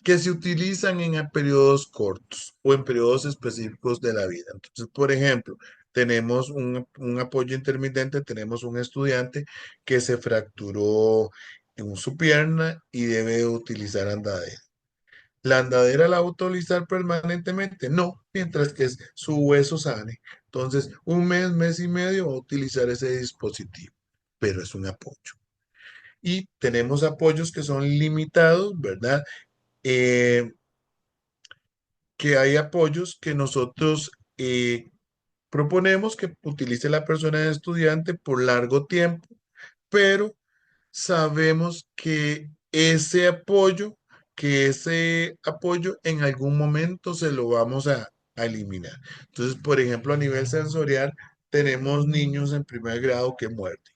que se utilizan en periodos cortos o en periodos específicos de la vida. Entonces, por ejemplo, tenemos un apoyo intermitente, tenemos un estudiante que se fracturó en su pierna y debe utilizar andadera. ¿La andadera la va a utilizar permanentemente? No, mientras que su hueso sane. Entonces, un mes, mes y medio va a utilizar ese dispositivo, pero es un apoyo. Y tenemos apoyos que son limitados, ¿verdad? Eh, que hay apoyos que nosotros proponemos que utilice la persona de estudiante por largo tiempo, pero sabemos que ese apoyo en algún momento se lo vamos a eliminar. Entonces, por ejemplo, a nivel sensorial, tenemos niños en primer grado que muerden.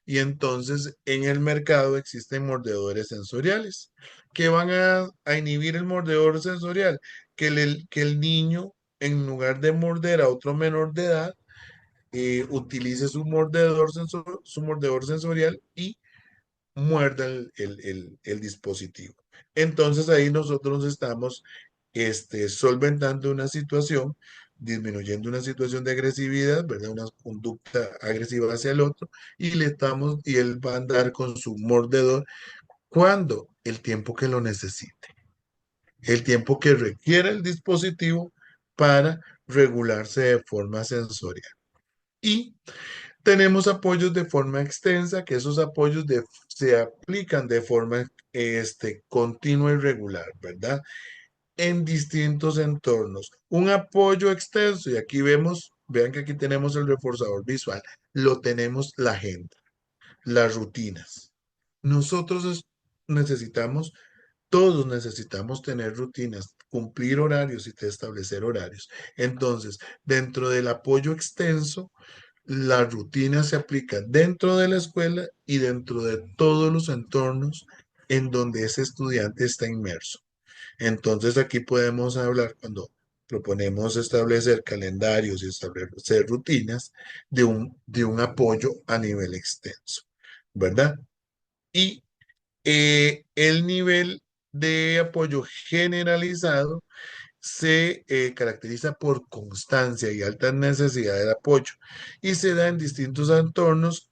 Y entonces en el mercado existen mordedores sensoriales que van a inhibir el mordedor sensorial, que el niño, en lugar de morder a otro menor de edad, utilice su mordedor sensorial y muerda el dispositivo. Entonces ahí nosotros estamos solventando una situación, disminuyendo una situación de agresividad, ¿verdad? Una conducta agresiva hacia el otro, y él va a andar con su mordedor cuando el tiempo que lo necesite, el tiempo que requiere el dispositivo para regularse de forma sensorial. Y tenemos apoyos de forma extensa, que esos se aplican de forma continua y regular, ¿verdad? En distintos entornos. Un apoyo extenso, y aquí vemos, vean que aquí tenemos el reforzador visual, lo tenemos la agenda, las rutinas. Nosotros necesitamos, todos necesitamos tener rutinas, cumplir horarios y establecer horarios. Entonces, dentro del apoyo extenso, la rutina se aplica dentro de la escuela y dentro de todos los entornos en donde ese estudiante está inmerso. Entonces aquí podemos hablar cuando proponemos establecer calendarios y establecer rutinas de un apoyo a nivel extenso, ¿verdad? Y el nivel de apoyo generalizado se caracteriza por constancia y alta necesidad de apoyo y se da en distintos entornos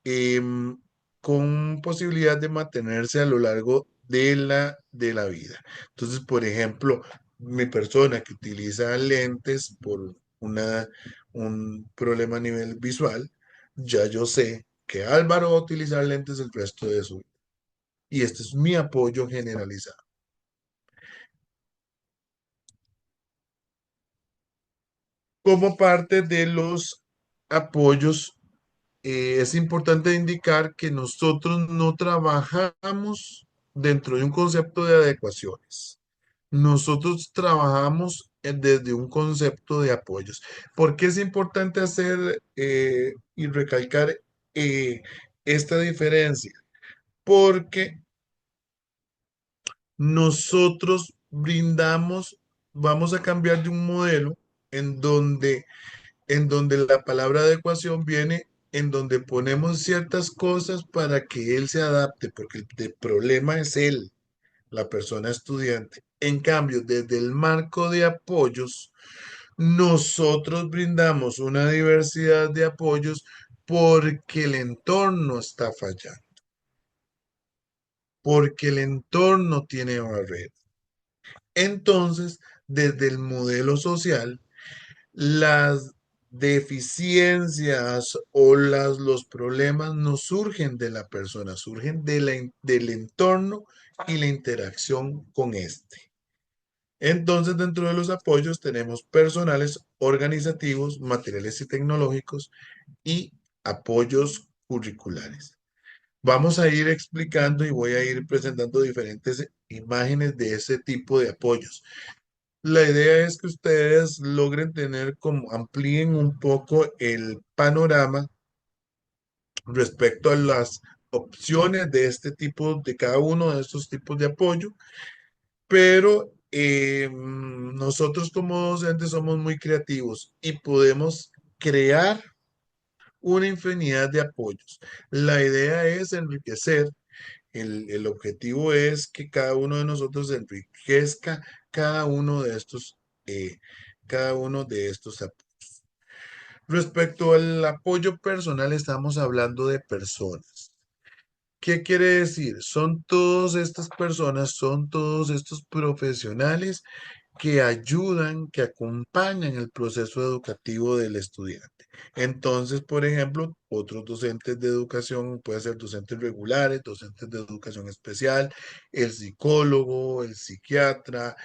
em, con posibilidad de mantenerse a lo largo de la vida. Entonces, por ejemplo, mi persona que utiliza lentes por un problema a nivel visual, ya yo sé que Álvaro va a utilizar lentes el resto de su vida. Y este es mi apoyo generalizado. Como parte de los apoyos, es importante indicar que nosotros no trabajamos dentro de un concepto de adecuaciones. Nosotros trabajamos desde un concepto de apoyos. ¿Por qué es importante hacer y recalcar esta diferencia? Porque nosotros brindamos, vamos a cambiar de un modelo en donde la palabra adecuación viene en donde ponemos ciertas cosas para que él se adapte, porque el problema es él, la persona estudiante. En cambio, desde el marco de apoyos, nosotros brindamos una diversidad de apoyos porque el entorno está fallando, porque el entorno tiene barreras. Entonces, desde el modelo social, las deficiencias o los problemas no surgen de la persona, surgen del entorno y la interacción con este. Entonces, dentro de los apoyos tenemos personales, organizativos, materiales y tecnológicos y apoyos curriculares. Vamos a ir explicando y voy a ir presentando diferentes imágenes de ese tipo de apoyos. La idea es que ustedes logren tener como amplíen un poco el panorama respecto a las opciones de este tipo, de cada uno de estos tipos de apoyo, pero nosotros como docentes somos muy creativos y podemos crear una infinidad de apoyos. La idea es enriquecer, el objetivo es que cada uno de nosotros enriquezca cada uno de estos, eh, cada uno de estos apoyos. Respecto al apoyo personal, estamos hablando de personas. ¿Qué quiere decir? Son todas estas personas, son todos estos profesionales que ayudan, que acompañan el proceso educativo del estudiante. Entonces, por ejemplo, otros docentes de educación, pueden ser docentes regulares, docentes de educación especial, el psicólogo, el psiquiatra,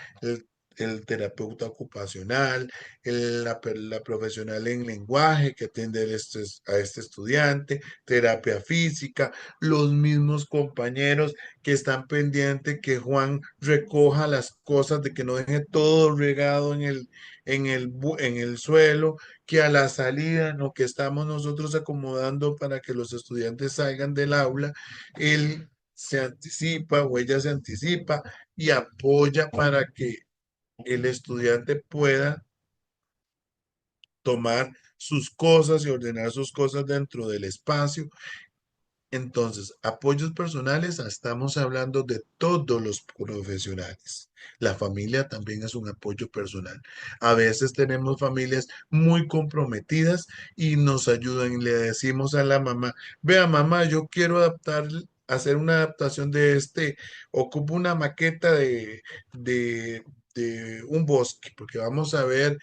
el terapeuta ocupacional, la profesional en lenguaje que atiende a este estudiante, terapia física, los mismos compañeros que están pendientes que Juan recoja las cosas, de que no deje todo regado en el suelo, que a la salida, lo que estamos nosotros acomodando para que los estudiantes salgan del aula, él se anticipa o ella se anticipa y apoya para que el estudiante pueda tomar sus cosas y ordenar sus cosas dentro del espacio. Entonces, apoyos personales, estamos hablando de todos los profesionales. La familia también es un apoyo personal. A veces tenemos familias muy comprometidas y nos ayudan y le decimos a la mamá, vea mamá, yo quiero hacer una adaptación de ocupo una maqueta de, de un bosque, porque vamos a ver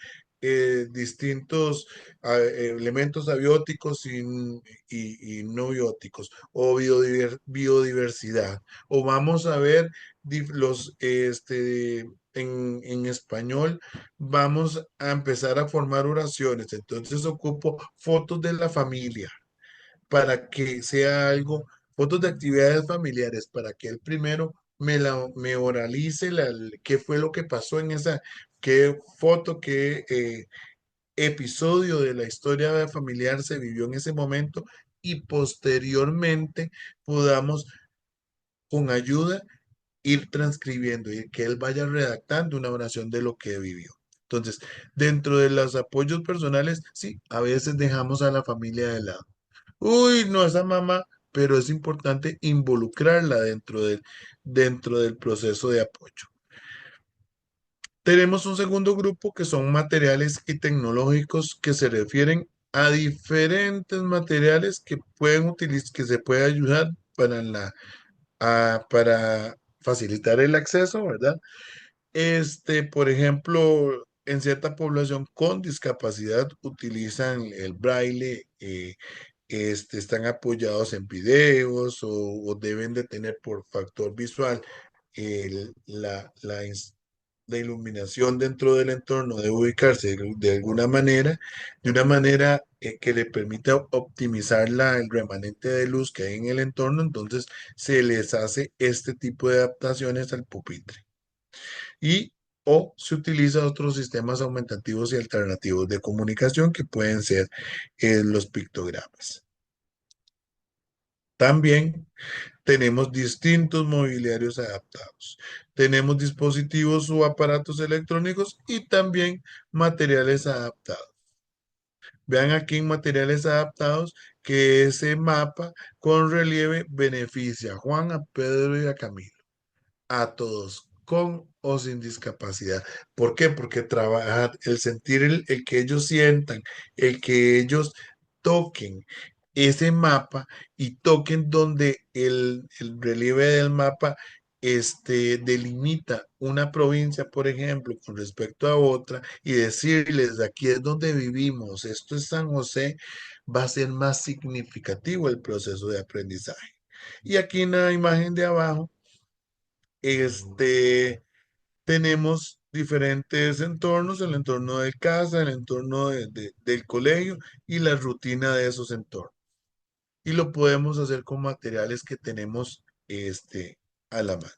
distintos elementos abióticos y no bióticos o biodiversidad. O vamos a ver en español, vamos a empezar a formar oraciones. Entonces ocupo fotos de la familia para que sea algo, fotos de actividades familiares, para que él primero me oralice qué fue lo que pasó en esa, qué foto, qué episodio de la historia familiar se vivió en ese momento y posteriormente podamos con ayuda ir transcribiendo y que él vaya redactando una oración de lo que vivió. Entonces, dentro de los apoyos personales, sí, a veces dejamos a la familia de lado. Uy, no, esa mamá, pero es importante involucrarla dentro del proceso de apoyo. Tenemos un segundo grupo que son materiales y tecnológicos que se refieren a diferentes materiales que pueden utilizar, que se puede ayudar para para facilitar el acceso, ¿verdad? Por ejemplo, en cierta población con discapacidad utilizan el braille, están apoyados en videos o deben de tener por factor visual la iluminación dentro del entorno, debe ubicarse de alguna manera, de una manera que le permita optimizar el remanente de luz que hay en el entorno, entonces se les hace este tipo de adaptaciones al pupitre y o se utiliza otros sistemas aumentativos y alternativos de comunicación que pueden ser los pictogramas. También tenemos distintos mobiliarios adaptados. Tenemos dispositivos o aparatos electrónicos y también materiales adaptados. Vean aquí en materiales adaptados que ese mapa con relieve beneficia a Juan, a Pedro y a Camilo, a todos, con o sin discapacidad. ¿Por qué? Porque trabajar, el sentir, el que ellos sientan, el que ellos toquen ese mapa y toquen donde el relieve del mapa delimita una provincia, por ejemplo, con respecto a otra, y decirles, aquí es donde vivimos, esto es San José, va a ser más significativo el proceso de aprendizaje. Y aquí en la imagen de abajo, este, tenemos diferentes entornos, el entorno de casa, el entorno del colegio y la rutina de esos entornos. Y lo podemos hacer con materiales que tenemos a la mano.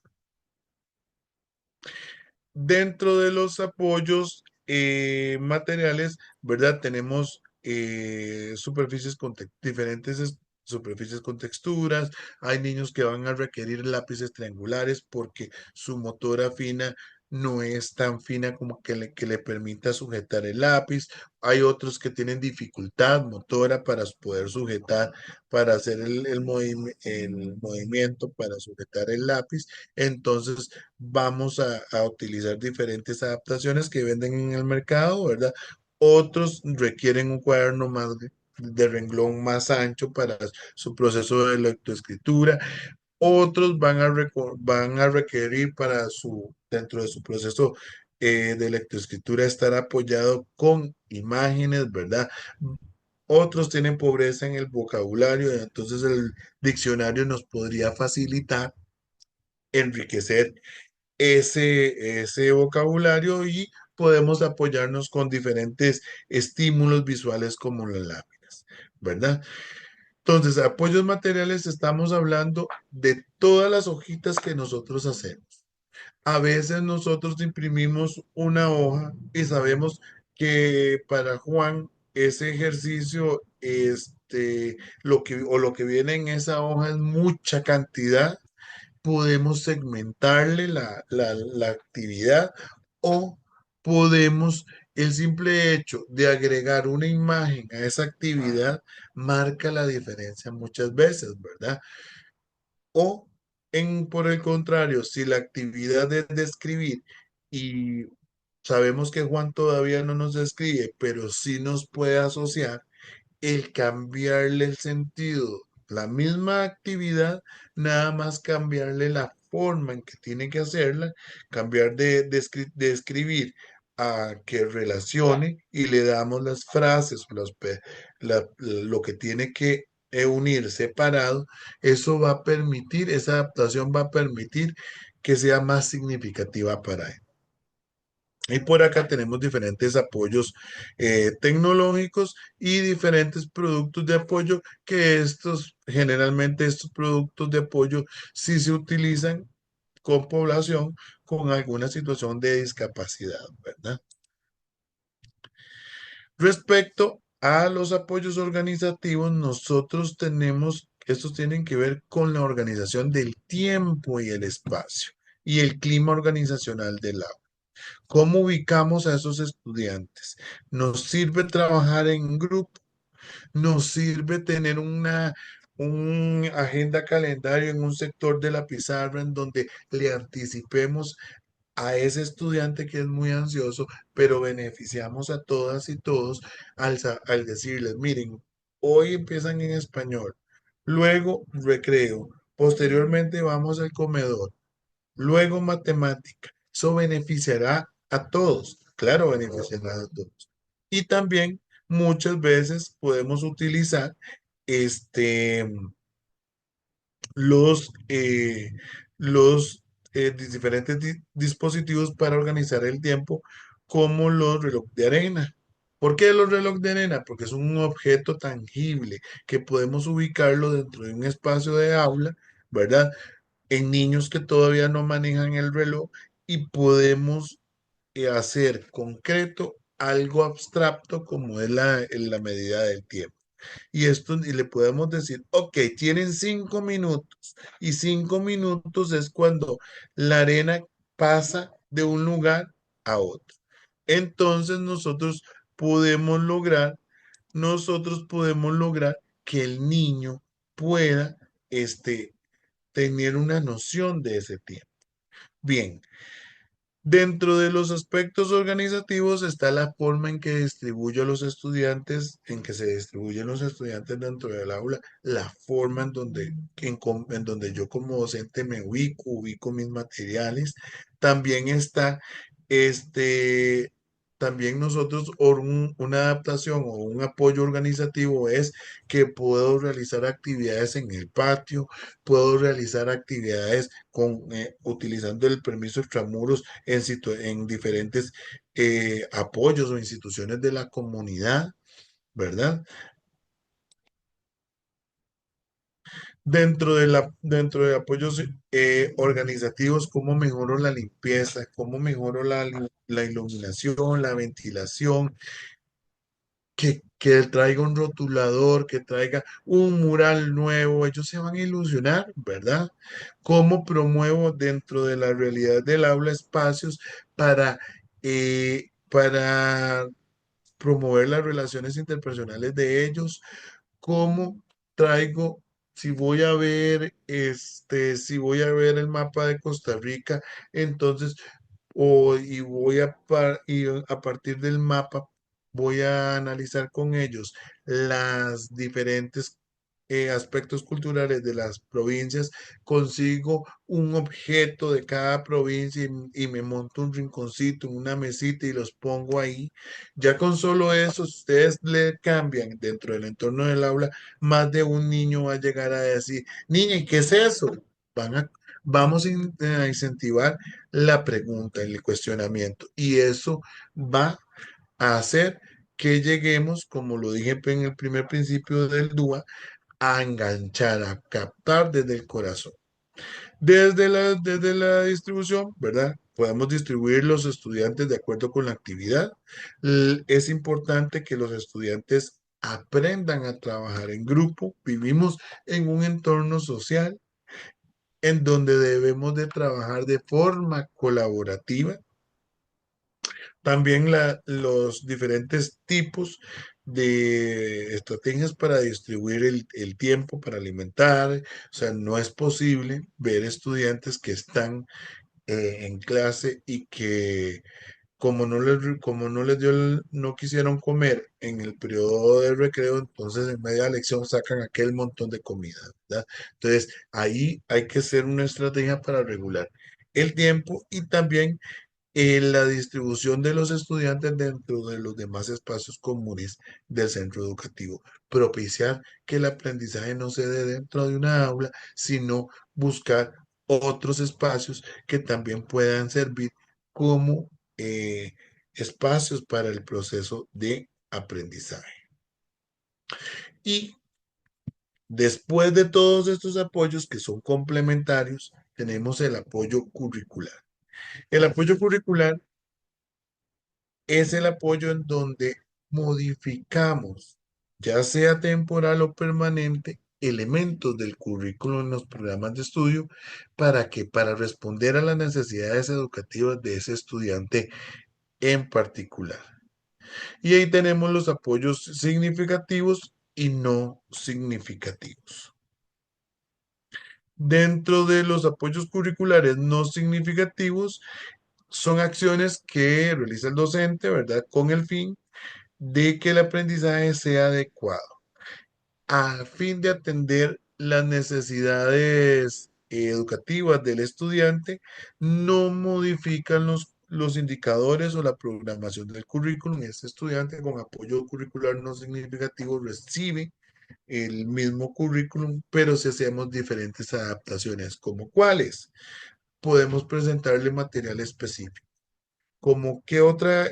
Dentro de los apoyos materiales, ¿verdad? Tenemos superficies con diferentes superficies con texturas. Hay niños que van a requerir lápices triangulares porque su motora fina no es tan fina como que le permita sujetar el lápiz. Hay otros que tienen dificultad motora para poder sujetar, para hacer el movimiento, para sujetar el lápiz. Entonces, vamos a utilizar diferentes adaptaciones que venden en el mercado, ¿verdad? Otros requieren un cuaderno más de renglón más ancho para su proceso de lectoescritura. Otros van a requerir dentro de su proceso de lectoescritura estar apoyado con imágenes, ¿verdad? Otros tienen pobreza en el vocabulario, entonces el diccionario nos podría facilitar enriquecer ese vocabulario y podemos apoyarnos con diferentes estímulos visuales como las láminas, ¿verdad? Entonces, apoyos materiales, estamos hablando de todas las hojitas que nosotros hacemos. A veces nosotros imprimimos una hoja y sabemos que para Juan ese ejercicio, lo que viene en esa hoja es mucha cantidad, podemos segmentarle la actividad o podemos, el simple hecho de agregar una imagen a esa actividad marca la diferencia muchas veces, ¿verdad? O por el contrario, si la actividad es de escribir y sabemos que Juan todavía no nos escribe, pero sí nos puede asociar, el cambiarle el sentido, la misma actividad, nada más cambiarle la forma en que tiene que hacerla, cambiar de escribir a que relacione y le damos las frases, lo que tiene que unir separado, eso va a permitir, esa adaptación va a permitir que sea más significativa para él. Y por acá tenemos diferentes apoyos tecnológicos y diferentes productos de apoyo que generalmente estos productos de apoyo sí se utilizan con población con alguna situación de discapacidad, ¿verdad? Respecto a los apoyos organizativos, nosotros estos tienen que ver con la organización del tiempo y el espacio y el clima organizacional del aula. ¿Cómo ubicamos a esos estudiantes? Nos sirve trabajar en grupo, nos sirve tener un agenda calendario en un sector de la pizarra en donde le anticipemos a ese estudiante que es muy ansioso, pero beneficiamos a todas y todos al decirles, miren, hoy empiezan en español, luego recreo, posteriormente vamos al comedor, luego matemática. Eso beneficiará a todos, claro, beneficiará a todos. Y también muchas veces podemos utilizar este los diferentes dispositivos para organizar el tiempo, como los reloj de arena. ¿Por qué los reloj de arena? Porque es un objeto tangible que podemos ubicarlo dentro de un espacio de aula, ¿verdad? En niños que todavía no manejan el reloj y podemos hacer concreto algo abstracto como es la medida del tiempo. Y le podemos decir, ok, tienen 5 minutos y 5 minutos es cuando la arena pasa de un lugar a otro. Entonces podemos lograr, nosotros podemos lograr que el niño pueda tener una noción de ese tiempo. Bien, dentro de los aspectos organizativos está la forma en que distribuyo a los estudiantes, en que se distribuyen los estudiantes dentro del aula, la forma en donde yo como docente me ubico mis materiales. También está este, también nosotros, una adaptación o un apoyo organizativo es que puedo realizar actividades en el patio, puedo realizar actividades utilizando el permiso extramuros en diferentes apoyos o instituciones de la comunidad, ¿verdad? Dentro de apoyos organizativos, ¿cómo mejoro la limpieza? ¿Cómo mejoro la iluminación, la ventilación? Que traiga un rotulador, que traiga un mural nuevo, ellos se van a ilusionar, ¿verdad? ¿Cómo promuevo dentro de la realidad del aula espacios para promover las relaciones interpersonales de ellos? ¿Cómo traigo, si voy a ver el mapa de Costa Rica, entonces y a partir del mapa voy a analizar con ellos las diferentes aspectos culturales de las provincias, consigo un objeto de cada provincia y me monto un rinconcito, una mesita y los pongo ahí. Ya con solo eso, si ustedes le cambian dentro del entorno del aula, más de un niño va a llegar a decir, niña, ¿y qué es eso? Van a, vamos a incentivar la pregunta, el cuestionamiento. Y eso va a hacer que lleguemos, como lo dije en el primer principio del DUA, a enganchar, a captar desde el corazón. Desde la distribución, ¿verdad? Podemos distribuir los estudiantes de acuerdo con la actividad. Es importante que los estudiantes aprendan a trabajar en grupo. Vivimos en un entorno social en donde debemos de trabajar de forma colaborativa. También los diferentes tipos de estrategias para distribuir el tiempo, para alimentar. O sea, no es posible ver estudiantes que están en clase y que no quisieron comer en el periodo de recreo, entonces en media lección sacan aquel montón de comida, ¿verdad? Entonces, ahí hay que hacer una estrategia para regular el tiempo y también la distribución de los estudiantes dentro de los demás espacios comunes del centro educativo. Propiciar que el aprendizaje no se dé dentro de una aula, sino buscar otros espacios que también puedan servir como espacios para el proceso de aprendizaje. Y después de todos estos apoyos que son complementarios, tenemos el apoyo curricular. El apoyo curricular es el apoyo en donde modificamos, ya sea temporal o permanente, elementos del currículo en los programas de estudio para responder a las necesidades educativas de ese estudiante en particular. Y ahí tenemos los apoyos significativos y no significativos. Dentro de los apoyos curriculares no significativos, son acciones que realiza el docente, ¿verdad? Con el fin de que el aprendizaje sea adecuado, a fin de atender las necesidades educativas del estudiante, no modifican los indicadores o la programación del currículum. Este estudiante con apoyo curricular no significativo recibe el mismo currículum, pero si hacemos diferentes adaptaciones, como cuáles, podemos presentarle material específico. ¿Como qué otra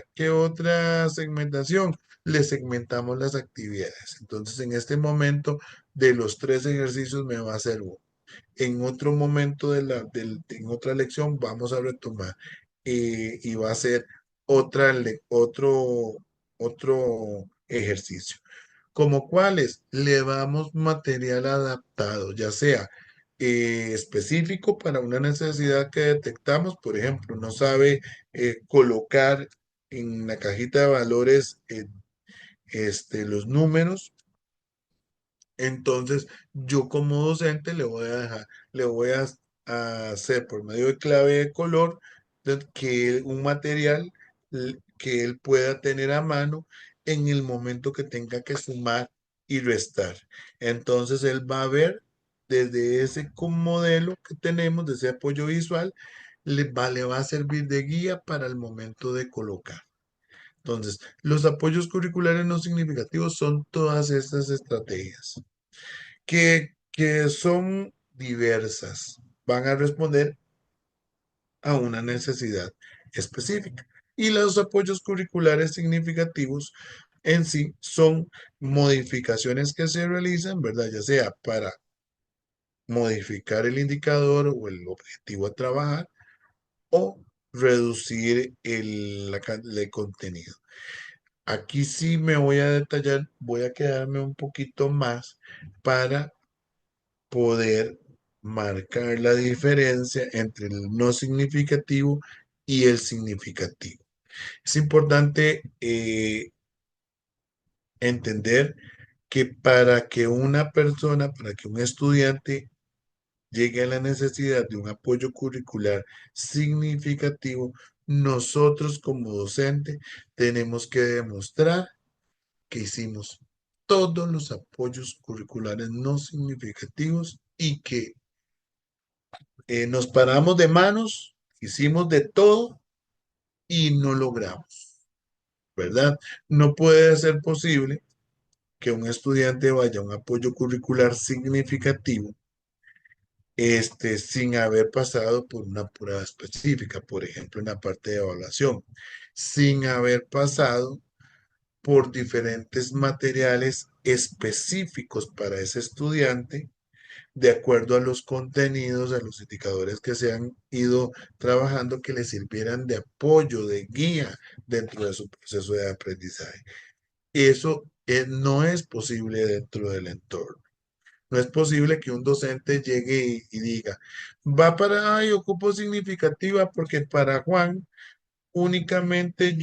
segmentación? Le segmentamos las actividades. Entonces, en este momento, de los 3 ejercicios me va a hacer uno. En otro momento en otra lección vamos a retomar y va a ser otro ejercicio. ¿Como cuáles? Le damos material adaptado, ya sea específico para una necesidad que detectamos. Por ejemplo, no sabe colocar en la cajita de valores los números. Entonces, yo como docente le voy a hacer por medio de clave de color que un material que él pueda tener a mano en el momento que tenga que sumar y restar. Entonces, él va a ver desde ese modelo que tenemos, de ese apoyo visual, le va a servir de guía para el momento de colocar. Entonces, los apoyos curriculares no significativos son todas estas estrategias que son diversas, van a responder a una necesidad específica. Y los apoyos curriculares significativos en sí son modificaciones que se realizan, ¿verdad? Ya sea para modificar el indicador o el objetivo a trabajar o reducir el contenido. Aquí sí me voy a detallar, voy a quedarme un poquito más para poder marcar la diferencia entre el no significativo y el significativo. Es importante entender que para que un estudiante llegue a la necesidad de un apoyo curricular significativo, nosotros como docente tenemos que demostrar que hicimos todos los apoyos curriculares no significativos y que nos paramos de manos, hicimos de todo y no logramos, ¿verdad? No puede ser posible que un estudiante vaya a un apoyo curricular significativo sin haber pasado por una prueba específica, por ejemplo, en la parte de evaluación, sin haber pasado por diferentes materiales específicos para ese estudiante de acuerdo a los contenidos, a los indicadores que se han ido trabajando que le sirvieran de apoyo, de guía dentro de su proceso de aprendizaje. Eso no es posible dentro del entorno. No es posible que un docente llegue y diga, ay, ocupo significativa porque para Juan únicamente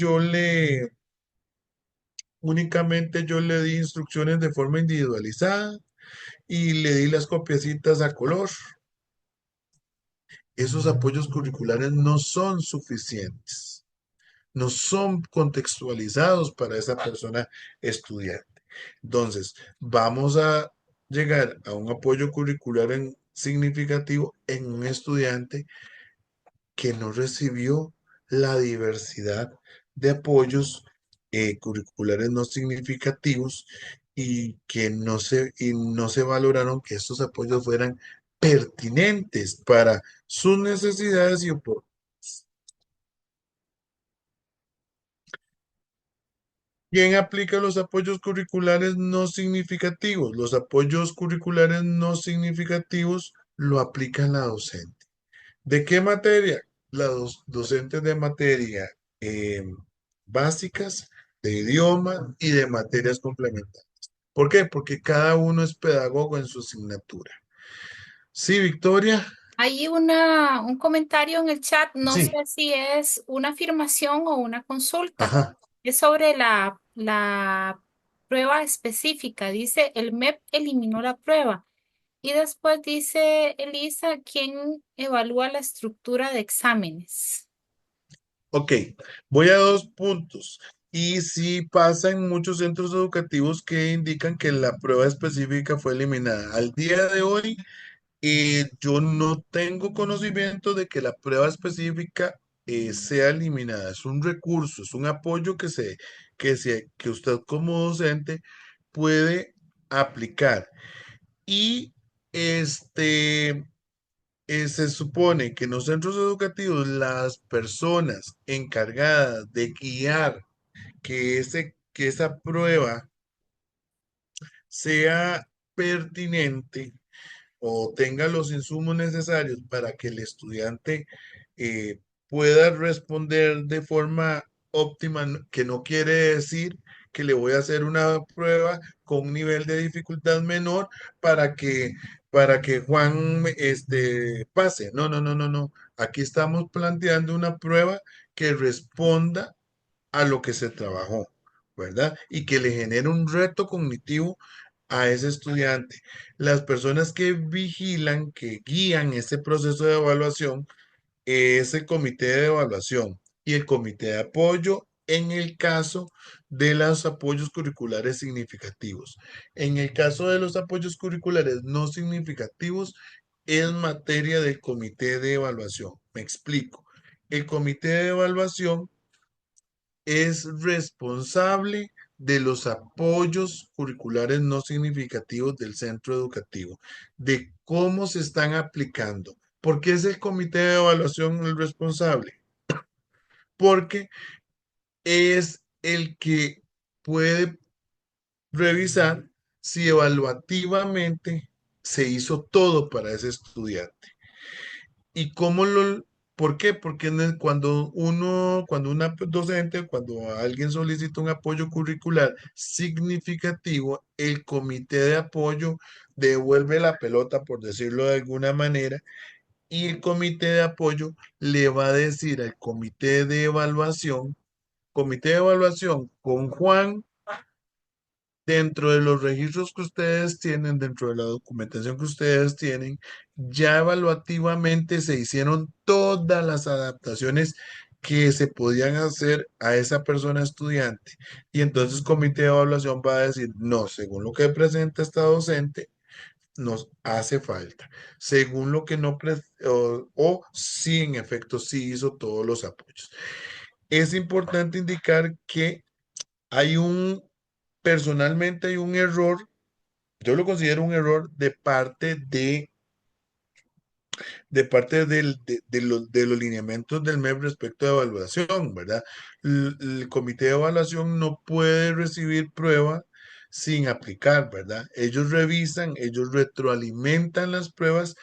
únicamente yo le di instrucciones de forma individualizada y le di las copiecitas a color. Esos apoyos curriculares no son suficientes, no son contextualizados para esa persona estudiante. Entonces, vamos a llegar a un apoyo curricular significativo en un estudiante que no recibió la diversidad de apoyos curriculares no significativos y no se valoraron que estos apoyos fueran pertinentes para sus necesidades y oportunidades. ¿Quién aplica los apoyos curriculares no significativos? Los apoyos curriculares no significativos lo aplica la docente. ¿De qué materia? Los docentes de materia eh, básicas, de idioma y de materias complementarias. ¿Por qué? Porque cada uno es pedagogo en su asignatura. Sí, Victoria. Hay un comentario en el chat, no sé Sí. si es una afirmación o una consulta. Ajá. Es sobre la prueba específica. Dice, el MEP eliminó la prueba. Y después dice Elisa, ¿quién evalúa la estructura de exámenes? Ok, voy a 2 puntos. Y sí pasa en muchos centros educativos que indican que la prueba específica fue eliminada. Al día de hoy, yo no tengo conocimiento de que la prueba específica sea eliminada. Es un recurso, es un apoyo que usted como docente puede aplicar. Y este, se supone que en los centros educativos las personas encargadas de guiar que esa prueba sea pertinente o tenga los insumos necesarios para que el estudiante eh, pueda responder de forma óptima, que no quiere decir que le voy a hacer una prueba con un nivel de dificultad menor para para que Juan pase. No, no, no, no, no. Aquí estamos planteando una prueba que responda a lo que se trabajó, ¿verdad? Y que le genere un reto cognitivo a ese estudiante. Las personas que vigilan, que guían ese proceso de evaluación, es el comité de evaluación y el comité de apoyo en el caso de los apoyos curriculares significativos. En el caso de los apoyos curriculares no significativos, es materia del comité de evaluación. Me explico. El comité de evaluación es responsable de los apoyos curriculares no significativos del centro educativo, de cómo se están aplicando. ¿Por qué es el comité de evaluación el responsable? Porque es el que puede revisar si evaluativamente se hizo todo para ese estudiante. ¿Y por qué? Porque cuando una docente, cuando alguien solicita un apoyo curricular significativo, el comité de apoyo devuelve la pelota, por decirlo de alguna manera, y el comité de apoyo le va a decir al comité de evaluación con Juan, dentro de los registros que ustedes tienen, dentro de la documentación que ustedes tienen, ya evaluativamente se hicieron todas las adaptaciones que se podían hacer a esa persona estudiante. Y entonces el comité de evaluación va a decir, no, según lo que presenta esta docente, nos hace falta. Según lo que no, o sí, en efecto, sí hizo todos los apoyos. Es importante indicar que hay personalmente hay un error. Yo lo considero un error de los lineamientos del MEP respecto a evaluación, ¿verdad? El comité de evaluación no puede recibir prueba sin aplicar, ¿verdad? Ellos revisan, ellos retroalimentan las pruebas.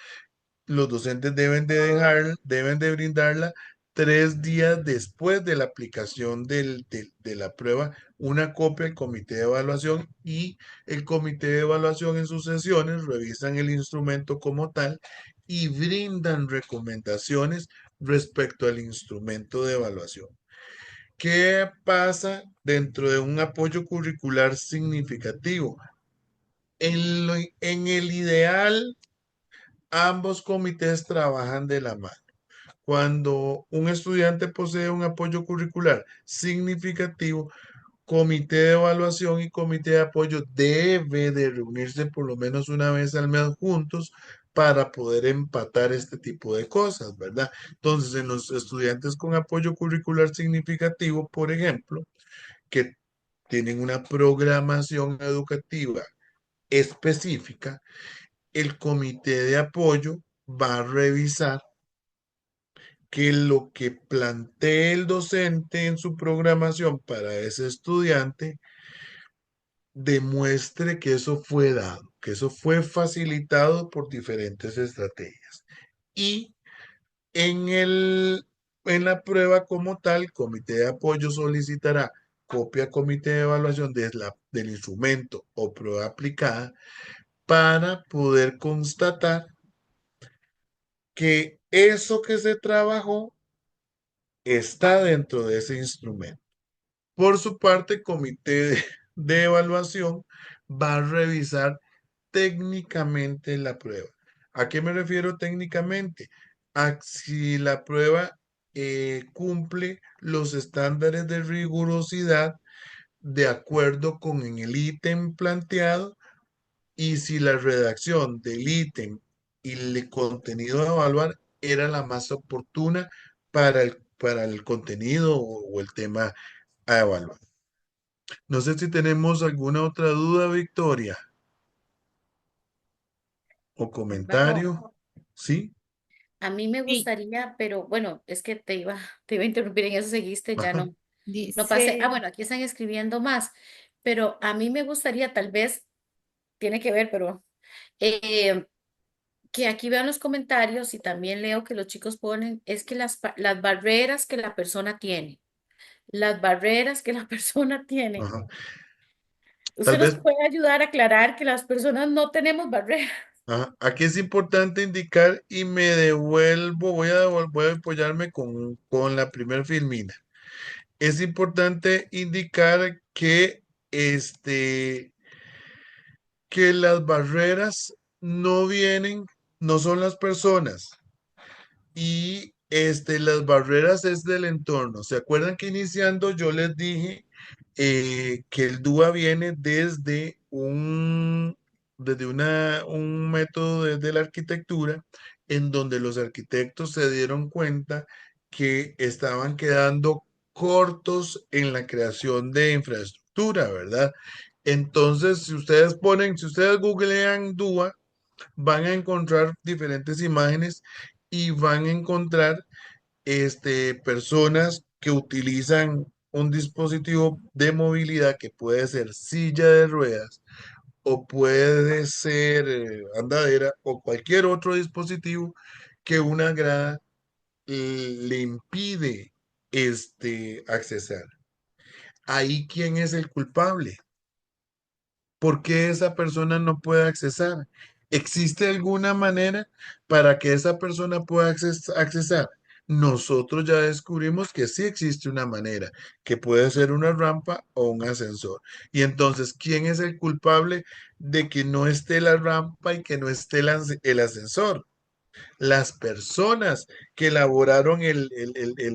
Los docentes deben de brindarla 3 días después de la aplicación de la prueba, una copia al comité de evaluación, y el comité de evaluación en sus sesiones revisan el instrumento como tal y brindan recomendaciones respecto al instrumento de evaluación. ¿Qué pasa dentro de un apoyo curricular significativo? En el ideal, ambos comités trabajan de la mano. Cuando un estudiante posee un apoyo curricular significativo, comité de evaluación y comité de apoyo debe de reunirse por lo menos una vez al mes juntos para poder empatar este tipo de cosas, ¿verdad? Entonces, en los estudiantes con apoyo curricular significativo, por ejemplo, que tienen una programación educativa específica, el comité de apoyo va a revisar que lo que plantee el docente en su programación para ese estudiante demuestre que eso fue dado, que eso fue facilitado por diferentes estrategias. Y en en la prueba como tal, el comité de apoyo solicitará copia al comité de evaluación del instrumento o prueba aplicada para poder constatar que eso que se trabajó está dentro de ese instrumento. Por su parte, el comité de evaluación va a revisar técnicamente la prueba. ¿A qué me refiero técnicamente? A si la prueba cumple los estándares de rigurosidad de acuerdo con en el ítem planteado y si la redacción del ítem y el contenido a evaluar era la más oportuna para el contenido o el tema a evaluar. No sé si tenemos alguna otra duda, Victoria, o Álvaro, comentario. ¿Sí? a mí me Sí, gustaría, pero bueno, es que te iba a interrumpir en eso, seguiste, ya Ajá, no pasé. Ah, dice, bueno, aquí están escribiendo más, pero a mí me gustaría, tal vez, tiene que ver, pero eh, que aquí vean los comentarios y también leo que los chicos ponen, es que las barreras que la persona tiene, las barreras que la persona tiene. ajá. Tal Usted nos vez, puede ayudar a aclarar que las personas no tenemos barreras. ajá, aquí es importante indicar y me devuelvo, voy a apoyarme con la primer filmina. Es importante indicar que, que las barreras no vienen, no son las personas. Y las barreras es del entorno. ¿Se acuerdan que iniciando yo les dije que el DUA viene un método desde la arquitectura en donde los arquitectos se dieron cuenta que estaban quedando cortos en la creación de infraestructura, ¿verdad? Entonces, si ustedes googlean DUA, van a encontrar diferentes imágenes y van a encontrar personas que utilizan un dispositivo de movilidad que puede ser silla de ruedas o puede ser andadera o cualquier otro dispositivo que una grada le impide accesar. Ahí, ¿quién es el culpable? ¿Por qué esa persona no puede accesar? ¿Existe alguna manera para que esa persona pueda accesar? Nosotros ya descubrimos que sí existe una manera, que puede ser una rampa o un ascensor. Y entonces, ¿quién es el culpable de que no esté la rampa y que no esté el ascensor? Las personas que elaboraron el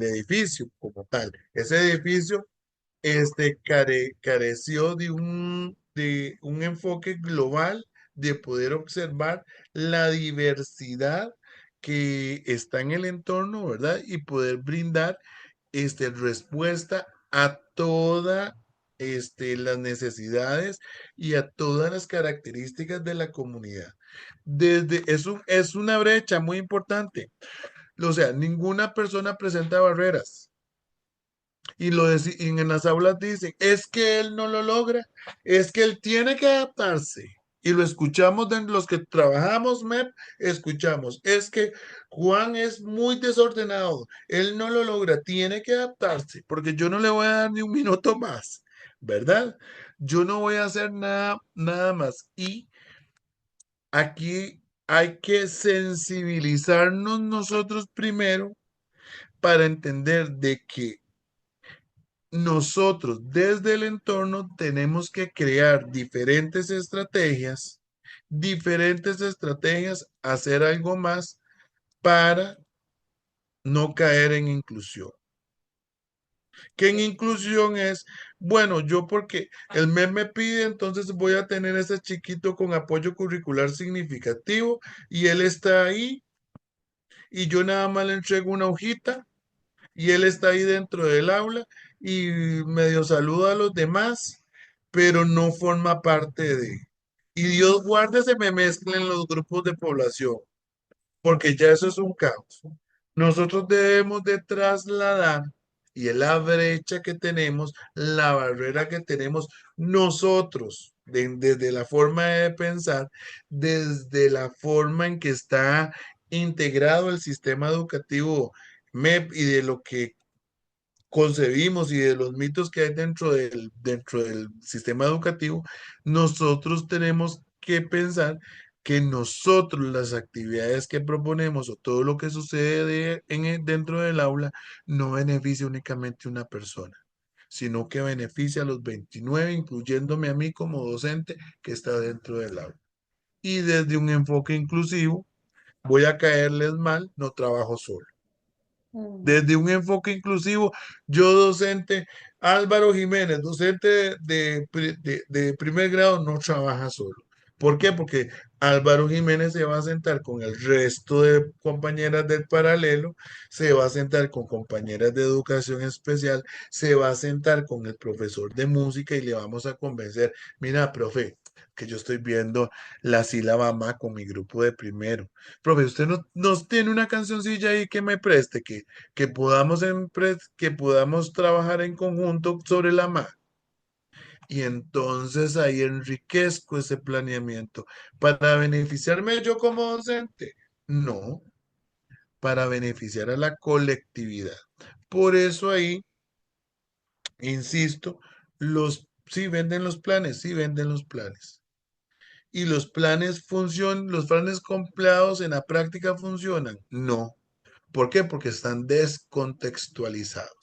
edificio como tal. Ese edificio careció de un enfoque global de poder observar la diversidad que está en el entorno, ¿verdad? Y poder brindar respuesta a todas las necesidades y a todas las características de la comunidad. Es una brecha muy importante. O sea, ninguna persona presenta barreras. Y en las aulas dicen, es que él no lo logra, es que él tiene que adaptarse. Y lo escuchamos de los que trabajamos MEP, escuchamos, es que Juan es muy desordenado, él no lo logra, tiene que adaptarse, porque yo no le voy a dar ni un minuto más, ¿verdad? Yo no voy a hacer nada más. Y aquí hay que sensibilizarnos nosotros primero para entender de que nosotros desde el entorno tenemos que crear diferentes estrategias, hacer algo más para no caer en inclusión. Que en inclusión es, bueno, yo porque el MEP me pide, entonces voy a tener ese chiquito con apoyo curricular significativo y él está ahí y yo nada más le entrego una hojita y él está ahí dentro del aula y medio saluda a los demás, pero no forma parte de. Y Dios guarde se me mezclen los grupos de población, porque ya eso es un caos. Nosotros debemos de trasladar, y es la brecha que tenemos, la barrera que tenemos nosotros, desde la forma de pensar, desde la forma en que está integrado el sistema educativo MEP y de lo que concebimos y de los mitos que hay dentro del sistema educativo, nosotros tenemos que pensar que nosotros las actividades que proponemos o todo lo que sucede dentro del aula no beneficia únicamente a una persona, sino que beneficia a los 29, incluyéndome a mí como docente que está dentro del aula. Y desde un enfoque inclusivo, voy a caerles mal, no trabajo solo. Mm. Desde un enfoque inclusivo, yo docente, Álvaro Jiménez, docente de primer grado, no trabaja solo. ¿Por qué? Porque Álvaro Jiménez se va a sentar con el resto de compañeras del paralelo, se va a sentar con compañeras de educación especial, se va a sentar con el profesor de música y le vamos a convencer, mira, profe, que yo estoy viendo la sílaba ma con mi grupo de primero. Profe, usted no nos tiene una cancioncilla ahí que me preste, que podamos, que podamos trabajar en conjunto sobre la ma. Y entonces ahí enriquezco ese planeamiento. ¿Para beneficiarme yo como docente? No, para beneficiar a la colectividad. Por eso ahí, insisto, sí venden los planes, sí venden los planes. Y los planes funcionan, los planes empleados en la práctica funcionan. No. ¿Por qué? Porque están descontextualizados.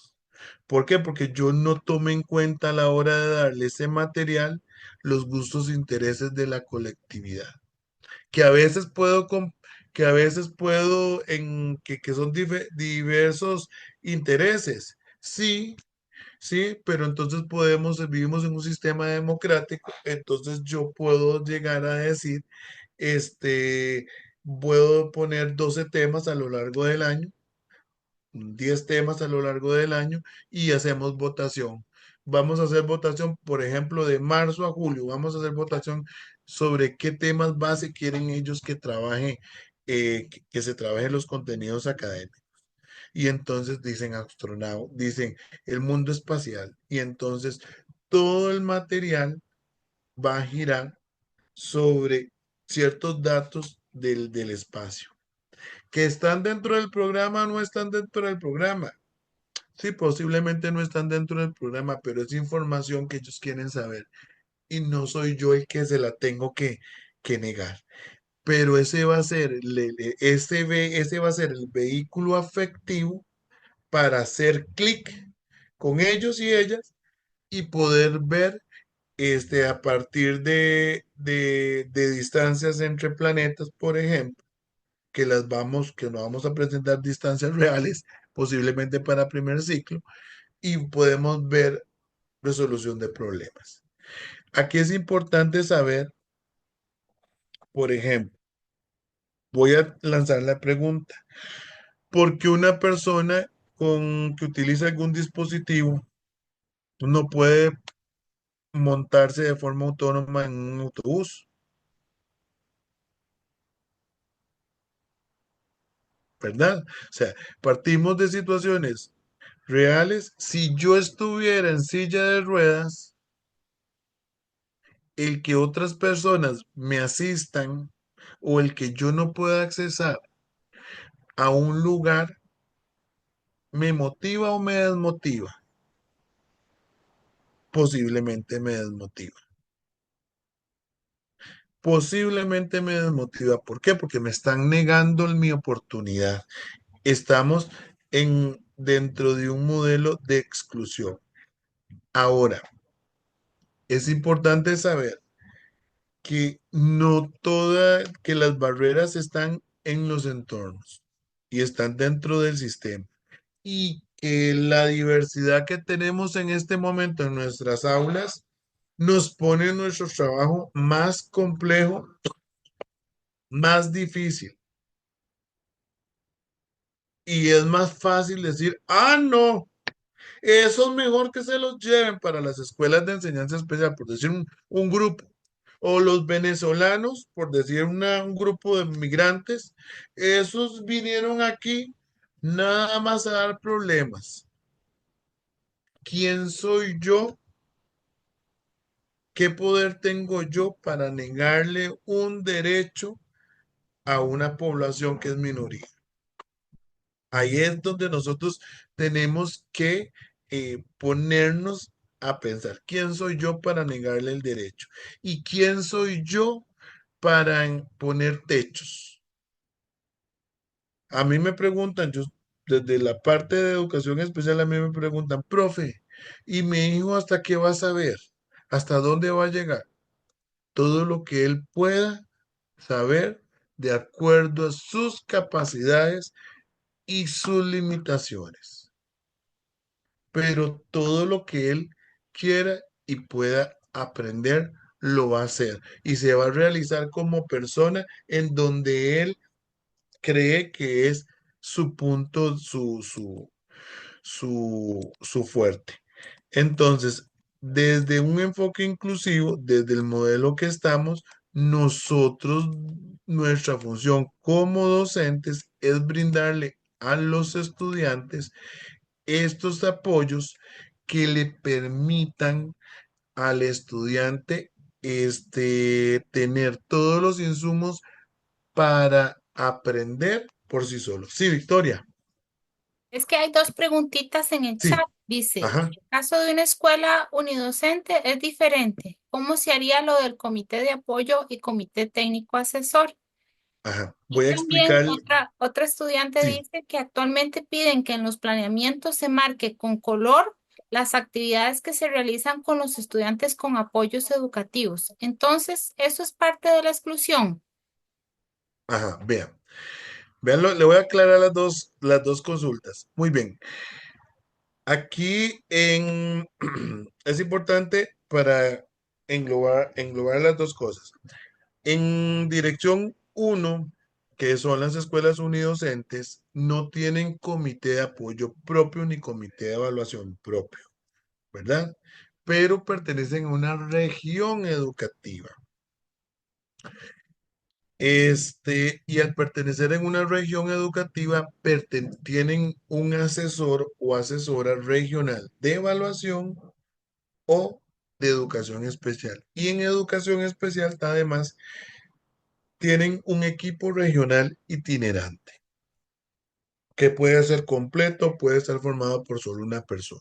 ¿Por qué? Porque yo no tomé en cuenta a la hora de darle ese material los gustos e intereses de la colectividad. Que a veces puedo, que a veces puedo, que son diversos intereses. Sí, sí, pero entonces vivimos en un sistema democrático, entonces yo puedo llegar a decir, este, puedo poner 12 temas a lo largo del año, 10 temas a lo largo del año y hacemos votación. Vamos a hacer votación, por ejemplo, de marzo a julio. Vamos a hacer votación sobre qué temas base quieren ellos que trabaje, que se trabajen los contenidos académicos. Y entonces dicen astronauta, dicen el mundo espacial. Y entonces todo el material va a girar sobre ciertos datos del espacio. Que están dentro del programa o no están dentro del programa. Sí, posiblemente no están dentro del programa, pero es información que ellos quieren saber y no soy yo el que se la tengo que negar. Pero ese va a ser, ese va a ser el vehículo afectivo para hacer clic con ellos y ellas y poder ver a partir de distancias entre planetas, por ejemplo, que nos vamos a presentar distancias reales, posiblemente para primer ciclo, y podemos ver resolución de problemas. Aquí es importante saber, por ejemplo, voy a lanzar la pregunta, ¿por qué una persona que utiliza algún dispositivo no puede montarse de forma autónoma en un autobús? ¿Verdad? O sea, partimos de situaciones reales. Si yo estuviera en silla de ruedas, el que otras personas me asistan o el que yo no pueda accesar a un lugar, ¿me motiva o me desmotiva? Posiblemente me desmotiva. Posiblemente me desmotiva. ¿Por qué? Porque me están negando mi oportunidad. Estamos dentro de un modelo de exclusión. Ahora, es importante saber que no que las barreras están en los entornos y están dentro del sistema. Y que la diversidad que tenemos en este momento en nuestras aulas nos pone nuestro trabajo más complejo, más difícil. Y es más fácil decir, ah, no, eso es mejor que se los lleven para las escuelas de enseñanza especial, por decir un grupo. O los venezolanos, por decir un grupo de migrantes, esos vinieron aquí nada más a dar problemas. ¿Quién soy yo? ¿Qué poder tengo yo para negarle un derecho a una población que es minoría? Ahí es donde nosotros tenemos que ponernos a pensar, ¿quién soy yo para negarle el derecho? ¿Y quién soy yo para poner techos? A mí me preguntan, yo desde la parte de educación especial, a mí me preguntan, profe, ¿y mi hijo hasta qué va a saber? ¿Hasta dónde va a llegar? Todo lo que él pueda saber de acuerdo a sus capacidades y sus limitaciones, pero todo lo que él quiera y pueda aprender, lo va a hacer y se va a realizar como persona en donde él cree que es su punto, su fuerte. Entonces, desde un enfoque inclusivo, desde el modelo que estamos, nosotros, nuestra función como docentes es brindarle a los estudiantes estos apoyos que le permitan al estudiante tener todos los insumos para aprender por sí solo. Sí, Victoria. Es que hay dos preguntitas en el chat. Sí, Dice, en ajá, el caso de una escuela unidocente es diferente. ¿Cómo se haría lo del comité de apoyo y comité técnico asesor? ajá. Y Voy a también explicar, otra estudiante sí, dice que actualmente piden que en los planeamientos se marque con color las actividades que se realizan con los estudiantes con apoyos educativos. Entonces, ¿eso es parte de la exclusión? ajá, vean. Veanlo, le voy a aclarar las dos consultas. Muy bien. Aquí es importante para englobar las dos cosas. En dirección uno, que son las escuelas unidocentes, no tienen comité de apoyo propio ni comité de evaluación propio, ¿verdad? Pero pertenecen a una región educativa. Y al pertenecer en una región educativa, tienen un asesor o asesora regional de evaluación o de educación especial. Y en educación especial, además, tienen un equipo regional itinerante, que puede ser completo, puede estar formado por solo una persona.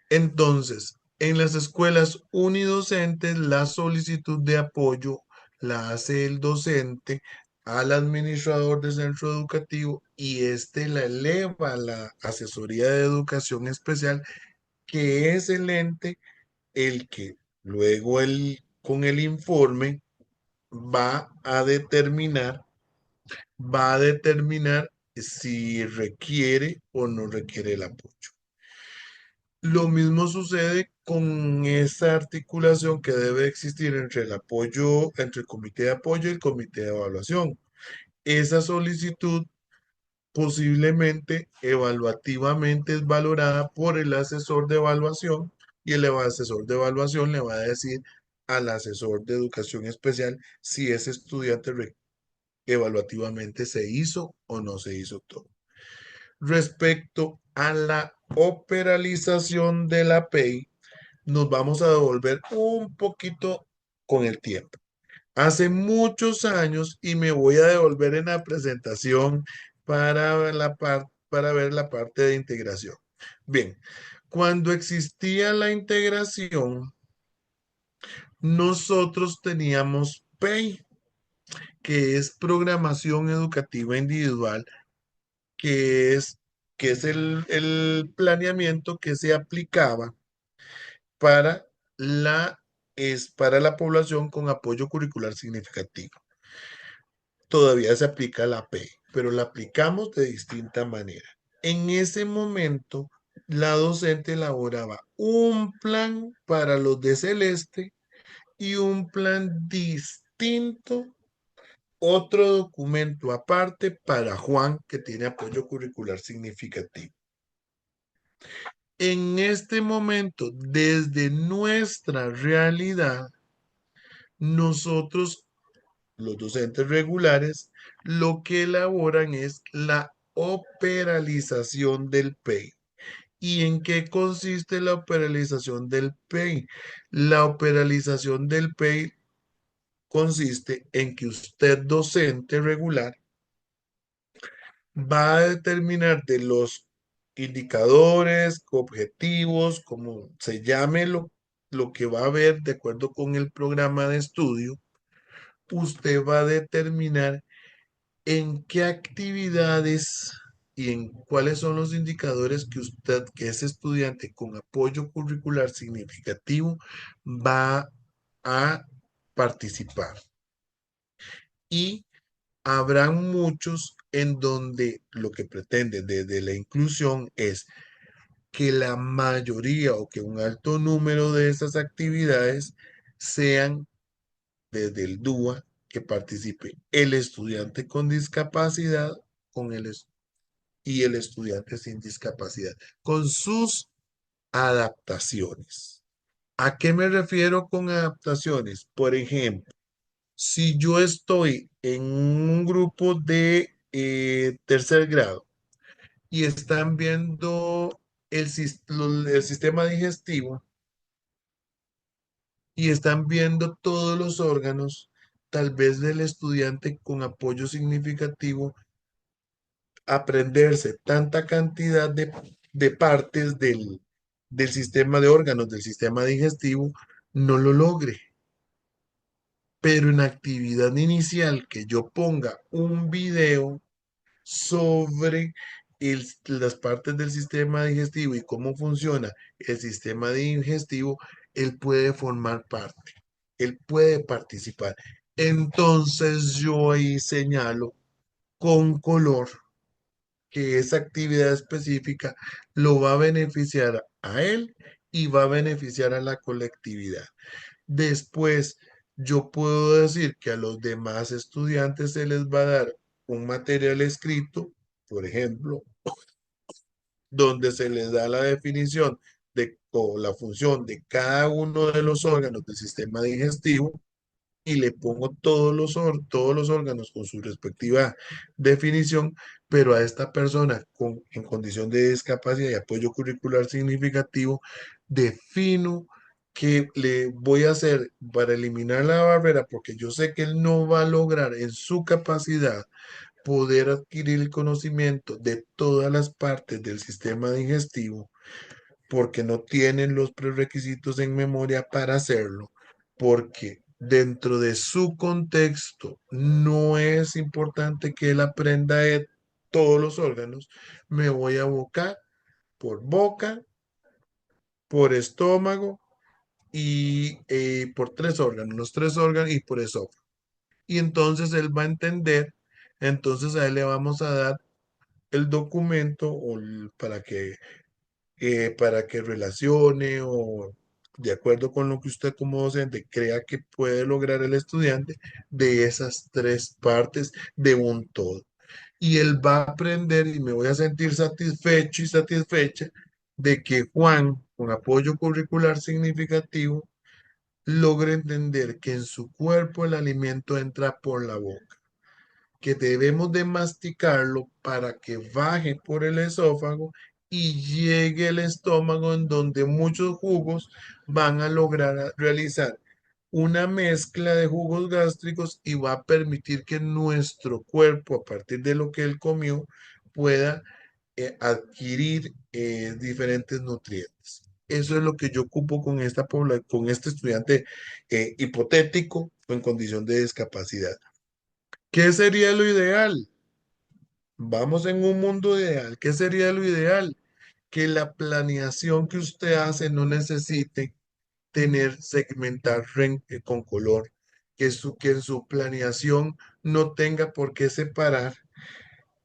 Entonces, en las escuelas unidocentes, la solicitud de apoyo la hace el docente al administrador del centro educativo y éste la eleva a la asesoría de educación especial, que es el ente el que luego con el informe va a determinar, va a determinar si requiere o no requiere el apoyo. Lo mismo sucede con esa articulación que debe existir entre el apoyo, entre el comité de apoyo y el comité de evaluación. Esa solicitud posiblemente evaluativamente es valorada por el asesor de evaluación y el asesor de evaluación le va a decir al asesor de educación especial si ese estudiante evaluativamente se hizo o no se hizo todo. Respecto a la operalización de la API, nos vamos a devolver un poquito con el tiempo. Hace muchos años, y me voy a devolver en la presentación para ver la parte de integración. Bien, cuando existía la integración, nosotros teníamos PEI, que es Programación Educativa Individual, que es, que es el planeamiento que se aplicaba para para la población con apoyo curricular significativo. Todavía se aplica la P, pero la aplicamos de distinta manera. En ese momento, la docente elaboraba un plan para los de Celeste y un plan distinto, otro documento aparte para Juan, que tiene apoyo curricular significativo. En este momento, desde nuestra realidad, nosotros, los docentes regulares, lo que elaboran es la operalización del PEI. ¿Y en qué consiste la operalización del PEI? La operalización del PEI consiste en que usted, docente regular, va a determinar de los indicadores, objetivos, como se llame lo que va a ver de acuerdo con el programa de estudio. Usted va a determinar en qué actividades y en cuáles son los indicadores que usted, que es estudiante con apoyo curricular significativo, va a participar. Y Habrán muchos en donde lo que pretenden desde la inclusión es que la mayoría o que un alto número de esas actividades sean desde el DUA, que participe el estudiante con discapacidad con y el estudiante sin discapacidad, con sus adaptaciones. ¿A qué me refiero con adaptaciones? Por ejemplo, si yo estoy en un grupo de tercer grado y están viendo el sistema digestivo y están viendo todos los órganos, tal vez del estudiante con apoyo significativo, aprenderse tanta cantidad de partes del sistema de órganos, del sistema digestivo, no lo logre. Pero en actividad inicial que yo ponga un video sobre las partes del sistema digestivo y cómo funciona el sistema digestivo, él puede formar parte, él puede participar. Entonces yo ahí señalo con color que esa actividad específica lo va a beneficiar a él y va a beneficiar a la colectividad. Después, yo puedo decir que a los demás estudiantes se les va a dar un material escrito, por ejemplo, donde se les da la definición de o la función de cada uno de los órganos del sistema digestivo y le pongo todos los órganos con su respectiva definición, pero a esta persona en condición de discapacidad y apoyo curricular significativo, defino que le voy a hacer para eliminar la barrera, porque yo sé que él no va a lograr en su capacidad poder adquirir el conocimiento de todas las partes del sistema digestivo porque no tienen los prerequisitos en memoria para hacerlo, porque dentro de su contexto no es importante que él aprenda de todos los órganos, me voy a boca, por estómago y por tres órganos, los tres órganos y por esófago. Y entonces él va a entender, entonces a él le vamos a dar el documento para que relacione o de acuerdo con lo que usted como docente crea que puede lograr el estudiante de esas tres partes de un todo. Y él va a aprender y me voy a sentir satisfecho y satisfecha de que Juan, con apoyo curricular significativo, logre entender que en su cuerpo el alimento entra por la boca, que debemos de masticarlo para que baje por el esófago y llegue al estómago en donde muchos jugos van a lograr realizar una mezcla de jugos gástricos y va a permitir que nuestro cuerpo, a partir de lo que él comió, pueda adquirir diferentes nutrientes. Eso es lo que yo ocupo con con este estudiante hipotético o en condición de discapacidad. ¿Qué sería lo ideal? Vamos en un mundo ideal. ¿Qué sería lo ideal? Que la planeación que usted hace no necesite segmentar con color, que en su planeación no tenga por qué separar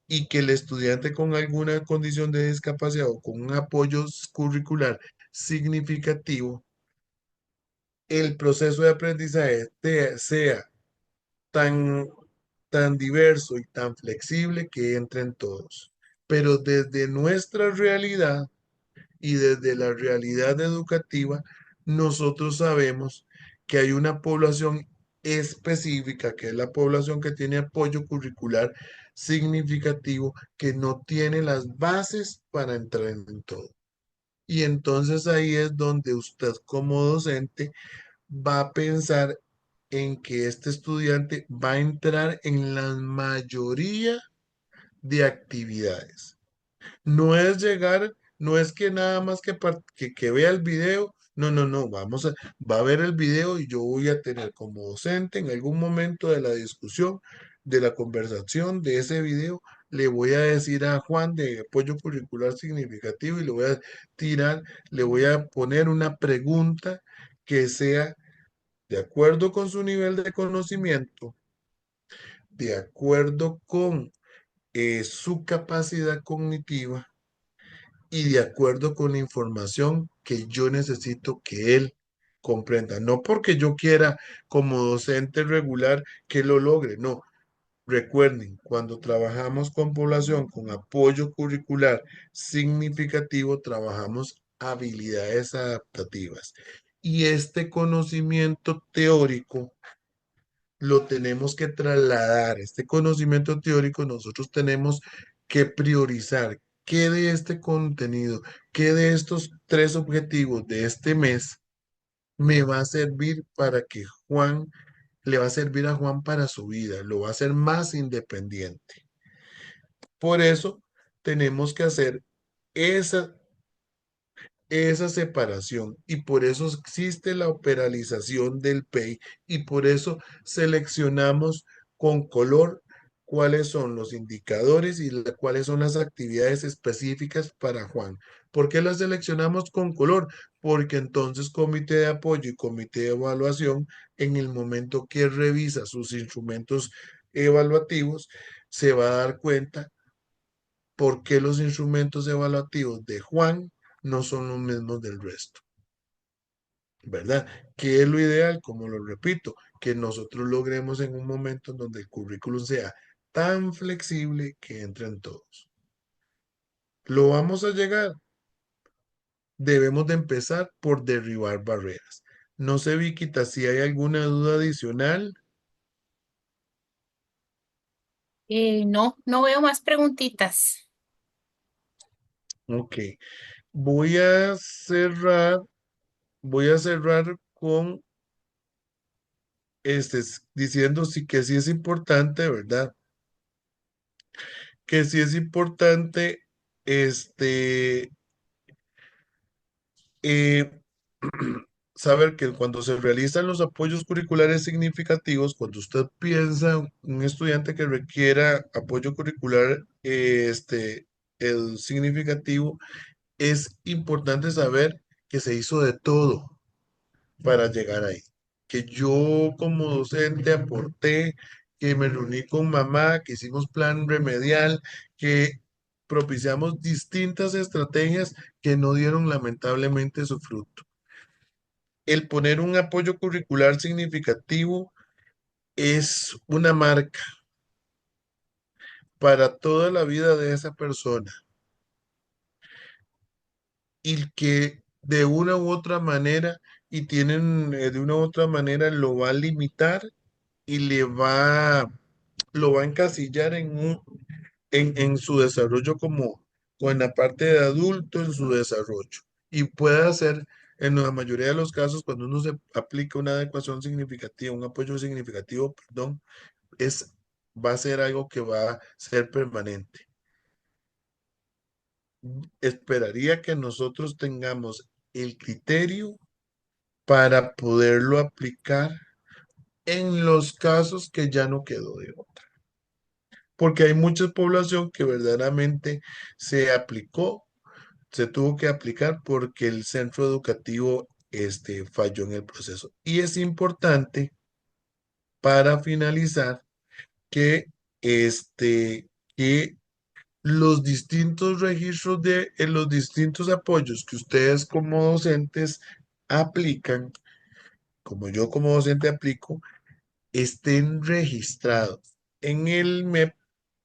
y que el estudiante con alguna condición de discapacidad o con un apoyo curricular significativo, el proceso de aprendizaje sea tan, tan diverso y tan flexible que entren todos. Pero desde nuestra realidad y desde la realidad educativa, nosotros sabemos que hay una población específica, que es la población que tiene apoyo curricular significativo, que no tiene las bases para entrar en todo. Y entonces ahí es donde usted como docente va a pensar en que este estudiante va a entrar en la mayoría de actividades. No es llegar, no es que nada más que vea el video, no, no, no, va a ver el video y yo voy a tener como docente en algún momento de la discusión, de la conversación de ese video, le voy a decir a Juan de apoyo curricular significativo y le voy a tirar, le voy a poner una pregunta que sea de acuerdo con su nivel de conocimiento, de acuerdo con su capacidad cognitiva y de acuerdo con la información que yo necesito que él comprenda. No porque yo quiera como docente regular que lo logre, no. Recuerden, cuando trabajamos con población con apoyo curricular significativo, trabajamos habilidades adaptativas. Y este conocimiento teórico lo tenemos que trasladar. Este conocimiento teórico nosotros tenemos que priorizar qué de este contenido, qué de estos tres objetivos de este mes me va a servir para que Juan, le va a servir a Juan para su vida, lo va a hacer más independiente. Por eso tenemos que hacer esa esa separación y por eso existe la operalización del PEI y por eso seleccionamos con color cuáles son los indicadores y cuáles son las actividades específicas para Juan. ¿Por qué las seleccionamos con color? Porque entonces comité de apoyo y comité de evaluación en el momento que revisa sus instrumentos evaluativos se va a dar cuenta por qué los instrumentos evaluativos de Juan no son los mismos del resto, ¿verdad? ¿Qué es lo ideal? Como lo repito, que nosotros logremos en un momento en donde el currículum sea tan flexible que entren todos. ¿Lo vamos a llegar? Debemos de empezar por derribar barreras. No sé, Viquita, si hay alguna duda adicional. No, no veo más preguntitas. Ok, voy a cerrar, voy a cerrar con diciendo sí que sí es importante, ¿verdad? Que sí es importante este, eh, saber que cuando se realizan los apoyos curriculares significativos, cuando usted piensa en un estudiante que requiera apoyo curricular el significativo, es importante saber que se hizo de todo para llegar ahí. Que yo como docente aporté, que me reuní con mamá, que hicimos plan remedial, que propiciamos distintas estrategias que no dieron lamentablemente su fruto. El poner un apoyo curricular significativo es una marca para toda la vida de esa persona y que de una u otra manera y tienen de una u otra manera lo va a limitar y lo va a encasillar en su desarrollo como, o en la parte de adulto en su desarrollo. Y puede hacer, en la mayoría de los casos, cuando uno se aplica una adecuación significativa, un apoyo significativo, perdón, va a ser algo que va a ser permanente. Esperaría que nosotros tengamos el criterio para poderlo aplicar en los casos que ya no quedó de otra. Porque hay mucha población que verdaderamente se aplicó, se tuvo que aplicar porque el centro educativo falló en el proceso. Y es importante para finalizar que, que los distintos registros en los distintos apoyos que ustedes como docentes aplican, como yo como docente aplico, estén registrados. En el MEP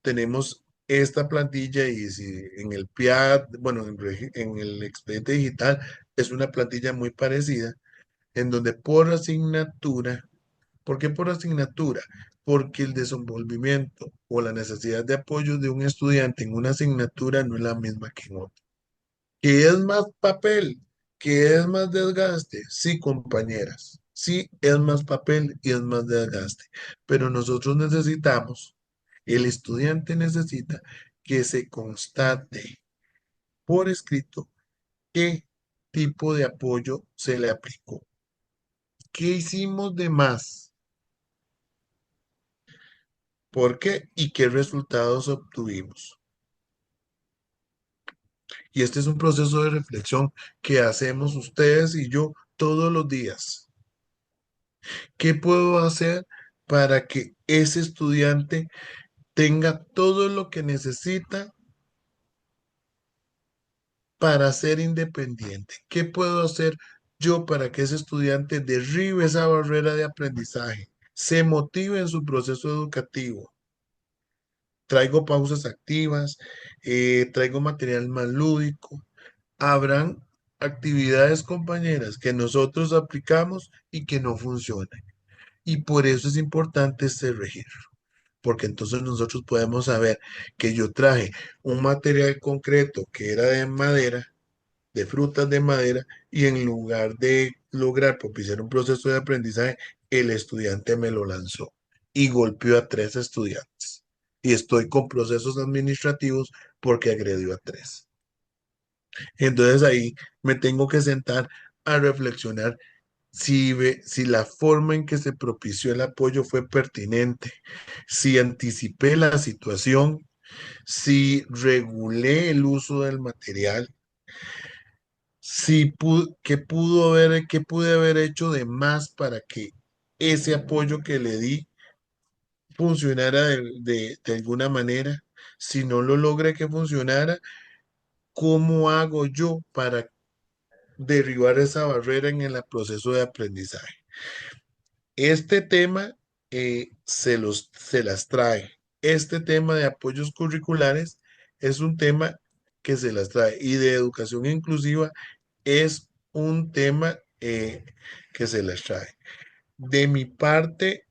tenemos esta plantilla y si en el PIAD, bueno, en el expediente digital es una plantilla muy parecida, en donde por asignatura, ¿por qué por asignatura? Porque el desenvolvimiento o la necesidad de apoyo de un estudiante en una asignatura no es la misma que en otra. ¿Que es más papel? ¿Que es más desgaste? Sí, compañeras. Sí, es más papel y es más desgaste. Pero nosotros necesitamos, el estudiante necesita que se constate por escrito qué tipo de apoyo se le aplicó. ¿Qué hicimos de más? ¿Por qué? ¿Y qué resultados obtuvimos? Y este es un proceso de reflexión que hacemos ustedes y yo todos los días. ¿Qué puedo hacer para que ese estudiante tenga todo lo que necesita para ser independiente? ¿Qué puedo hacer yo para que ese estudiante derribe esa barrera de aprendizaje, se motive en su proceso educativo? Traigo pausas activas, traigo material más lúdico. Habrán actividades, compañeras, que nosotros aplicamos y que no funcionan. Y por eso es importante este registro, porque entonces nosotros podemos saber que yo traje un material concreto que era de madera, de frutas de madera, y en lugar de lograr propiciar un proceso de aprendizaje, el estudiante me lo lanzó y golpeó a 3 estudiantes. Y estoy con procesos administrativos porque agredió a 3. Entonces ahí me tengo que sentar a reflexionar si la forma en que se propició el apoyo fue pertinente, si anticipé la situación, si regulé el uso del material, si qué pude haber hecho de más para que ese apoyo que le di funcionara de alguna manera. Si no lo logré que funcionara, ¿cómo hago yo para derribar esa barrera en el proceso de aprendizaje? Este tema se las trae. Este tema de apoyos curriculares es un tema que se las trae. Y de educación inclusiva es un tema que se las trae. De mi parte,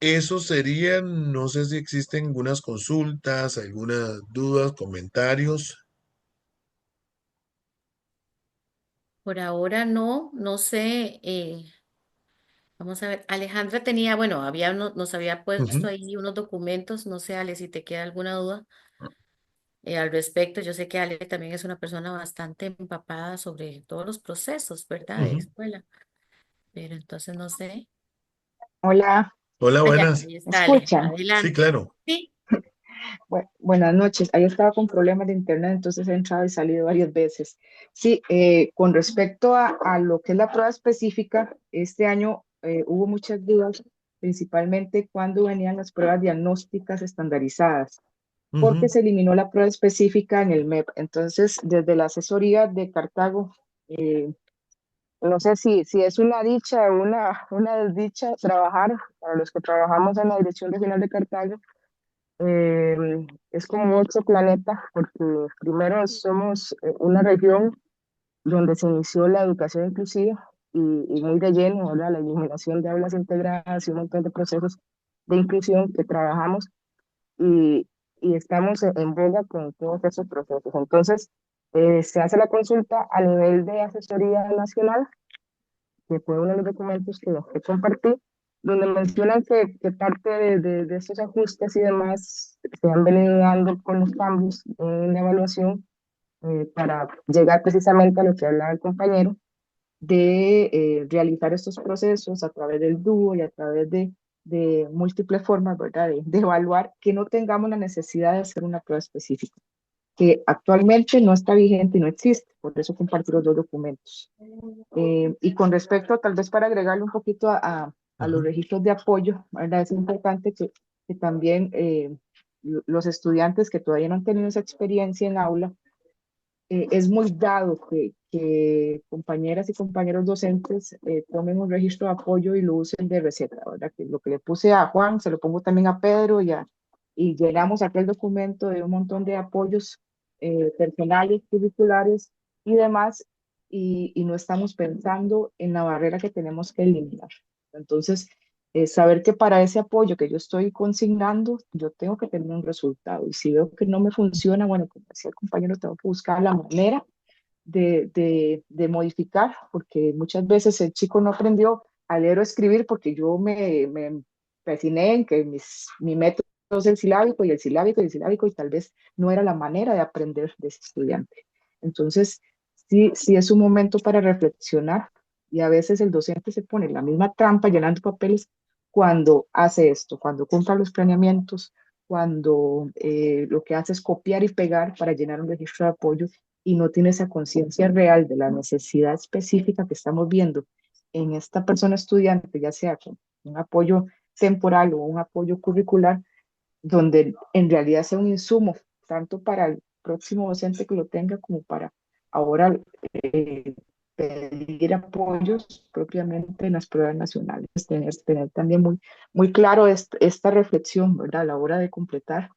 eso sería, no sé si existen algunas consultas, algunas dudas, comentarios. Por ahora no, no sé. Vamos a ver, Alejandra tenía, bueno, nos había puesto Ujú, ahí unos documentos, no sé, Ale, si te queda alguna duda al respecto. Yo sé que Ale también es una persona bastante empapada sobre todos los procesos, ¿verdad? De ujú. escuela, pero entonces no sé. Hola, Hola, Allá, buenas. ahí ¿me está Ale, escuchan? Sí, adelante. claro. Sí, Buenas noches. Ahí estaba con problemas de internet, entonces he entrado y salido varias veces. Sí, con respecto a lo que es la prueba específica, este año hubo muchas dudas, principalmente cuando venían las pruebas diagnósticas estandarizadas, porque Ujú, se eliminó la prueba específica en el MEP. Entonces, desde la asesoría de Cartago, no sé si es una dicha o una desdicha trabajar, para los que trabajamos en la Dirección Regional de Cartago. Es como otro planeta, porque primero somos una región donde se inició la educación inclusiva y muy de lleno, ¿verdad? La eliminación de aulas integradas y un montón de procesos de inclusión que trabajamos y, y estamos en boga con todos esos procesos. Entonces, se hace la consulta a nivel de asesoría nacional, que fue uno de los documentos que compartí, donde mencionan que parte de estos ajustes y demás se han venido dando con los cambios en la evaluación para llegar precisamente a lo que hablaba el compañero, de realizar estos procesos a través del dúo y a través de múltiples formas, ¿verdad? De evaluar que no tengamos la necesidad de hacer una prueba específica, que actualmente no está vigente y no existe, por eso compartí los dos documentos. Y con respecto, tal vez para agregarle un poquito a los ujú. registros de apoyo, ¿verdad? Es importante que también los estudiantes que todavía no han tenido esa experiencia en aula, es muy dado que compañeras y compañeros docentes tomen un registro de apoyo y lo usen de receta, ¿verdad? Que lo que le puse a Juan, se lo pongo también a Pedro y llenamos aquel documento de un montón de apoyos personales, curriculares y demás, y no estamos pensando en la barrera que tenemos que eliminar. Entonces, saber que para ese apoyo que yo estoy consignando, yo tengo que tener un resultado. Y si veo que no me funciona, bueno, como decía el compañero, tengo que buscar la manera de modificar, porque muchas veces el chico no aprendió a leer o escribir porque yo me empeciné en que mi método es el silábico y el silábico y el silábico, y tal vez no era la manera de aprender de ese estudiante. Entonces, sí es un momento para reflexionar, y a veces el docente se pone en la misma trampa llenando papeles cuando hace esto, cuando compra los planeamientos, cuando lo que hace es copiar y pegar para llenar un registro de apoyo y no tiene esa conciencia real de la necesidad específica que estamos viendo en esta persona estudiante, ya sea con un apoyo temporal o un apoyo curricular donde en realidad sea un insumo tanto para el próximo docente que lo tenga como para ahora pedir apoyos propiamente en las pruebas nacionales. Tener también muy claro esta reflexión, ¿verdad? A la hora de completar,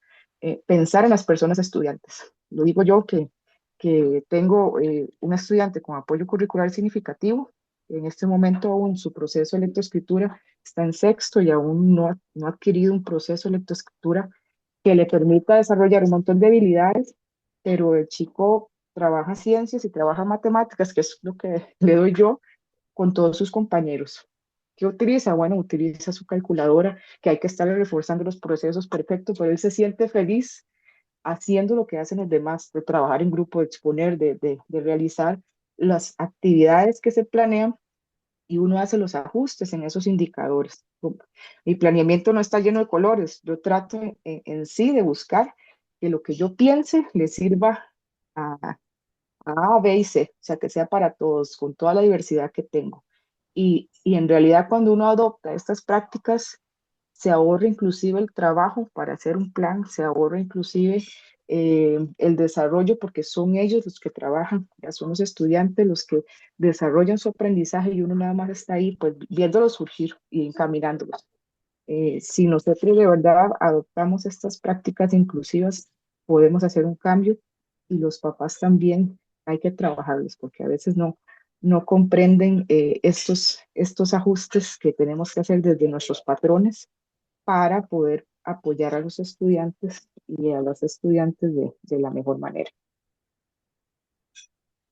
pensar en las personas estudiantes. Lo digo yo que tengo un estudiante con apoyo curricular significativo. En este momento aún su proceso de lectoescritura está en sexto y aún no ha adquirido un proceso de lectoescritura que le permita desarrollar un montón de habilidades, pero el chico trabaja ciencias y trabaja matemáticas, que es lo que le doy yo con todos sus compañeros. ¿Qué utiliza? Bueno, utiliza su calculadora, que hay que estarle reforzando los procesos perfectos, pero él se siente feliz haciendo lo que hacen los demás, de trabajar en grupo, de exponer, de realizar las actividades que se planean y uno hace los ajustes en esos indicadores. Mi planeamiento no está lleno de colores, yo trato en sí de buscar que lo que yo piense le sirva a A, B y C, o sea, que sea para todos, con toda la diversidad que tengo. Y en realidad cuando uno adopta estas prácticas, se ahorra inclusive el trabajo para hacer un plan, se ahorra inclusive el desarrollo, porque son ellos los que trabajan, ya son los estudiantes los que desarrollan su aprendizaje y uno nada más está ahí pues viéndolos surgir y encaminándolos. Si nosotros de verdad adoptamos estas prácticas inclusivas, podemos hacer un cambio y los papás también hay que trabajarlos porque a veces no comprenden estos ajustes que tenemos que hacer desde nuestros patrones para poder apoyar a los estudiantes y a las estudiantes de la mejor manera.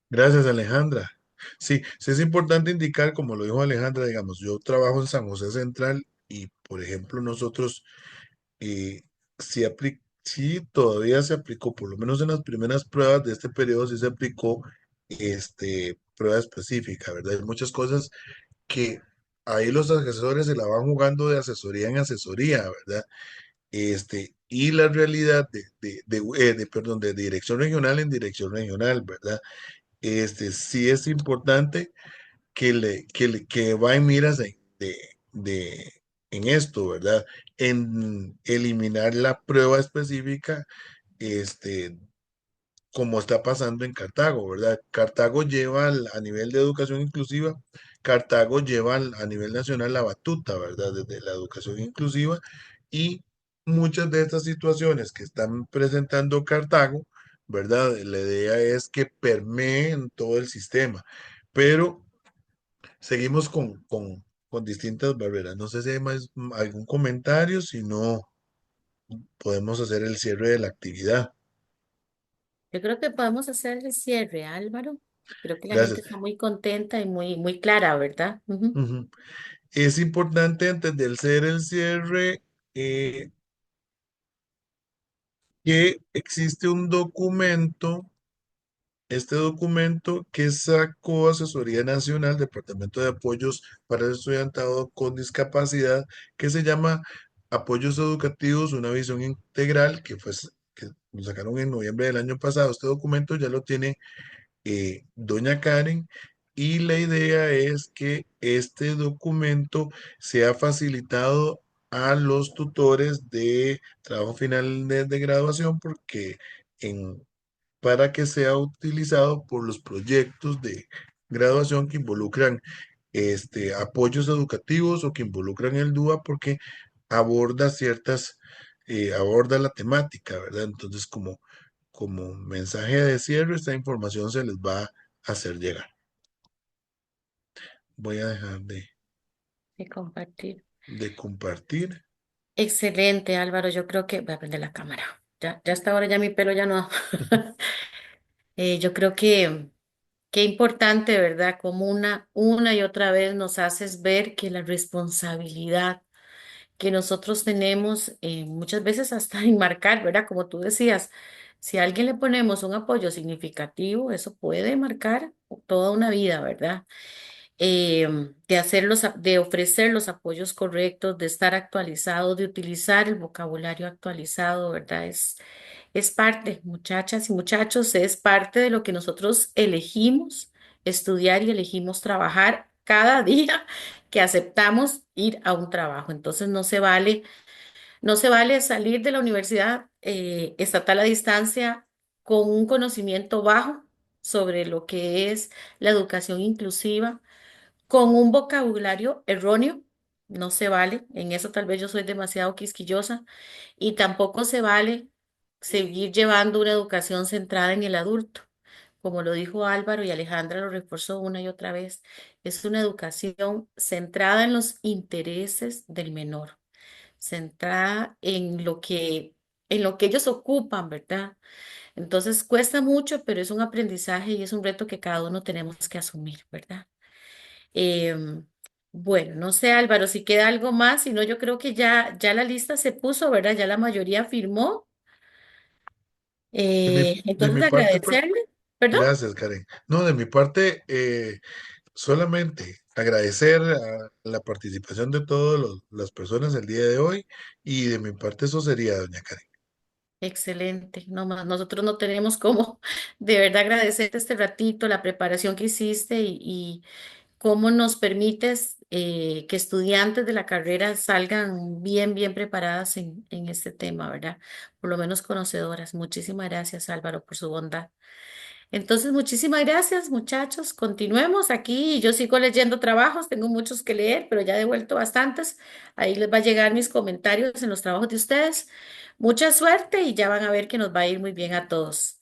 Gracias, Alejandra. Sí, sí es importante indicar, como lo dijo Alejandra, digamos, yo trabajo en San José Central y, por ejemplo, nosotros sí, sí todavía se aplicó, por lo menos en las primeras pruebas de este periodo, sí se aplicó prueba específica, ¿verdad? Hay muchas cosas que ahí los asesores se la van jugando de asesoría en asesoría, ¿verdad? Y la realidad perdón, de dirección regional en dirección regional, ¿verdad? Sí es importante que va en miras de- en esto, ¿verdad? En eliminar la prueba específica, este, como está pasando en Cartago, ¿verdad? Cartago lleva a nivel de educación inclusiva, Cartago lleva a nivel nacional la batuta, ¿verdad? Desde la educación inclusiva y muchas de estas situaciones que están presentando Cartago, ¿verdad? La idea es que permeen todo el sistema, pero seguimos con distintas barreras. No sé si hay más algún comentario, si no, podemos hacer el cierre de la actividad. Yo creo que podemos hacer el cierre, Álvaro. Creo que la gente Gracias. está muy contenta y muy clara, ¿verdad? Ujú. Ujú. Es importante antes de hacer el cierre eh, que existe un documento, este documento que sacó Asesoría Nacional, Departamento de Apoyos para el Estudiantado con Discapacidad, que se llama Apoyos Educativos, una visión integral, que lo sacaron en noviembre del año pasado. Este documento ya lo tiene doña Karen, y la idea es que este documento sea facilitado a los tutores de trabajo final de graduación porque para que sea utilizado por los proyectos de graduación que involucran apoyos educativos o que involucran el DUA porque aborda aborda la temática, ¿verdad? Entonces, como mensaje de cierre, esta información se les va a hacer llegar. Voy a dejar De compartir. de compartir. Excelente, Álvaro. Yo creo que voy a prender la cámara. Ya hasta ahora ya mi pelo ya no. Yo creo que qué importante, ¿verdad? Como una y otra vez nos haces ver que la responsabilidad que nosotros tenemos muchas veces hasta en marcar, ¿verdad? Como tú decías, si a alguien le ponemos un apoyo significativo, eso puede marcar toda una vida, ¿verdad? De de ofrecer los apoyos correctos, de estar actualizado, de utilizar el vocabulario actualizado, ¿verdad? Es parte, muchachas y muchachos, es parte de lo que nosotros elegimos estudiar y elegimos trabajar cada día que aceptamos ir a un trabajo. Entonces no se vale salir de la universidad estatal a distancia con un conocimiento bajo sobre lo que es la educación inclusiva, con un vocabulario erróneo. No se vale. En eso tal vez yo soy demasiado quisquillosa. Y tampoco se vale seguir llevando una educación centrada en el adulto. Como lo dijo Álvaro y Alejandra lo reforzó una y otra vez, es una educación centrada en los intereses del menor, centrada en lo que ellos ocupan, ¿verdad? Entonces cuesta mucho, pero es un aprendizaje y es un reto que cada uno tenemos que asumir, ¿verdad? Em, bueno, no sé, Álvaro, si queda algo más, si no, yo creo que ya la lista se puso, ¿verdad? Ya la mayoría firmó. De mi, de Entonces mi parte, agradecerle, ¿perdón? gracias, Karen. No, de mi parte, solamente agradecer a la participación de todas las personas el día de hoy y de mi parte eso sería, doña Karen. Excelente. No más, nosotros no tenemos cómo de verdad agradecerte este ratito, la preparación que hiciste y cómo nos permites que estudiantes de la carrera salgan bien, bien preparadas en este tema, ¿verdad? Por lo menos conocedoras. Muchísimas gracias, Álvaro, por su bondad. Entonces, muchísimas gracias, muchachos. Continuemos aquí. Yo sigo leyendo trabajos, tengo muchos que leer, pero ya he devuelto bastantes. Ahí les va a llegar mis comentarios en los trabajos de ustedes. Mucha suerte y ya van a ver que nos va a ir muy bien a todos.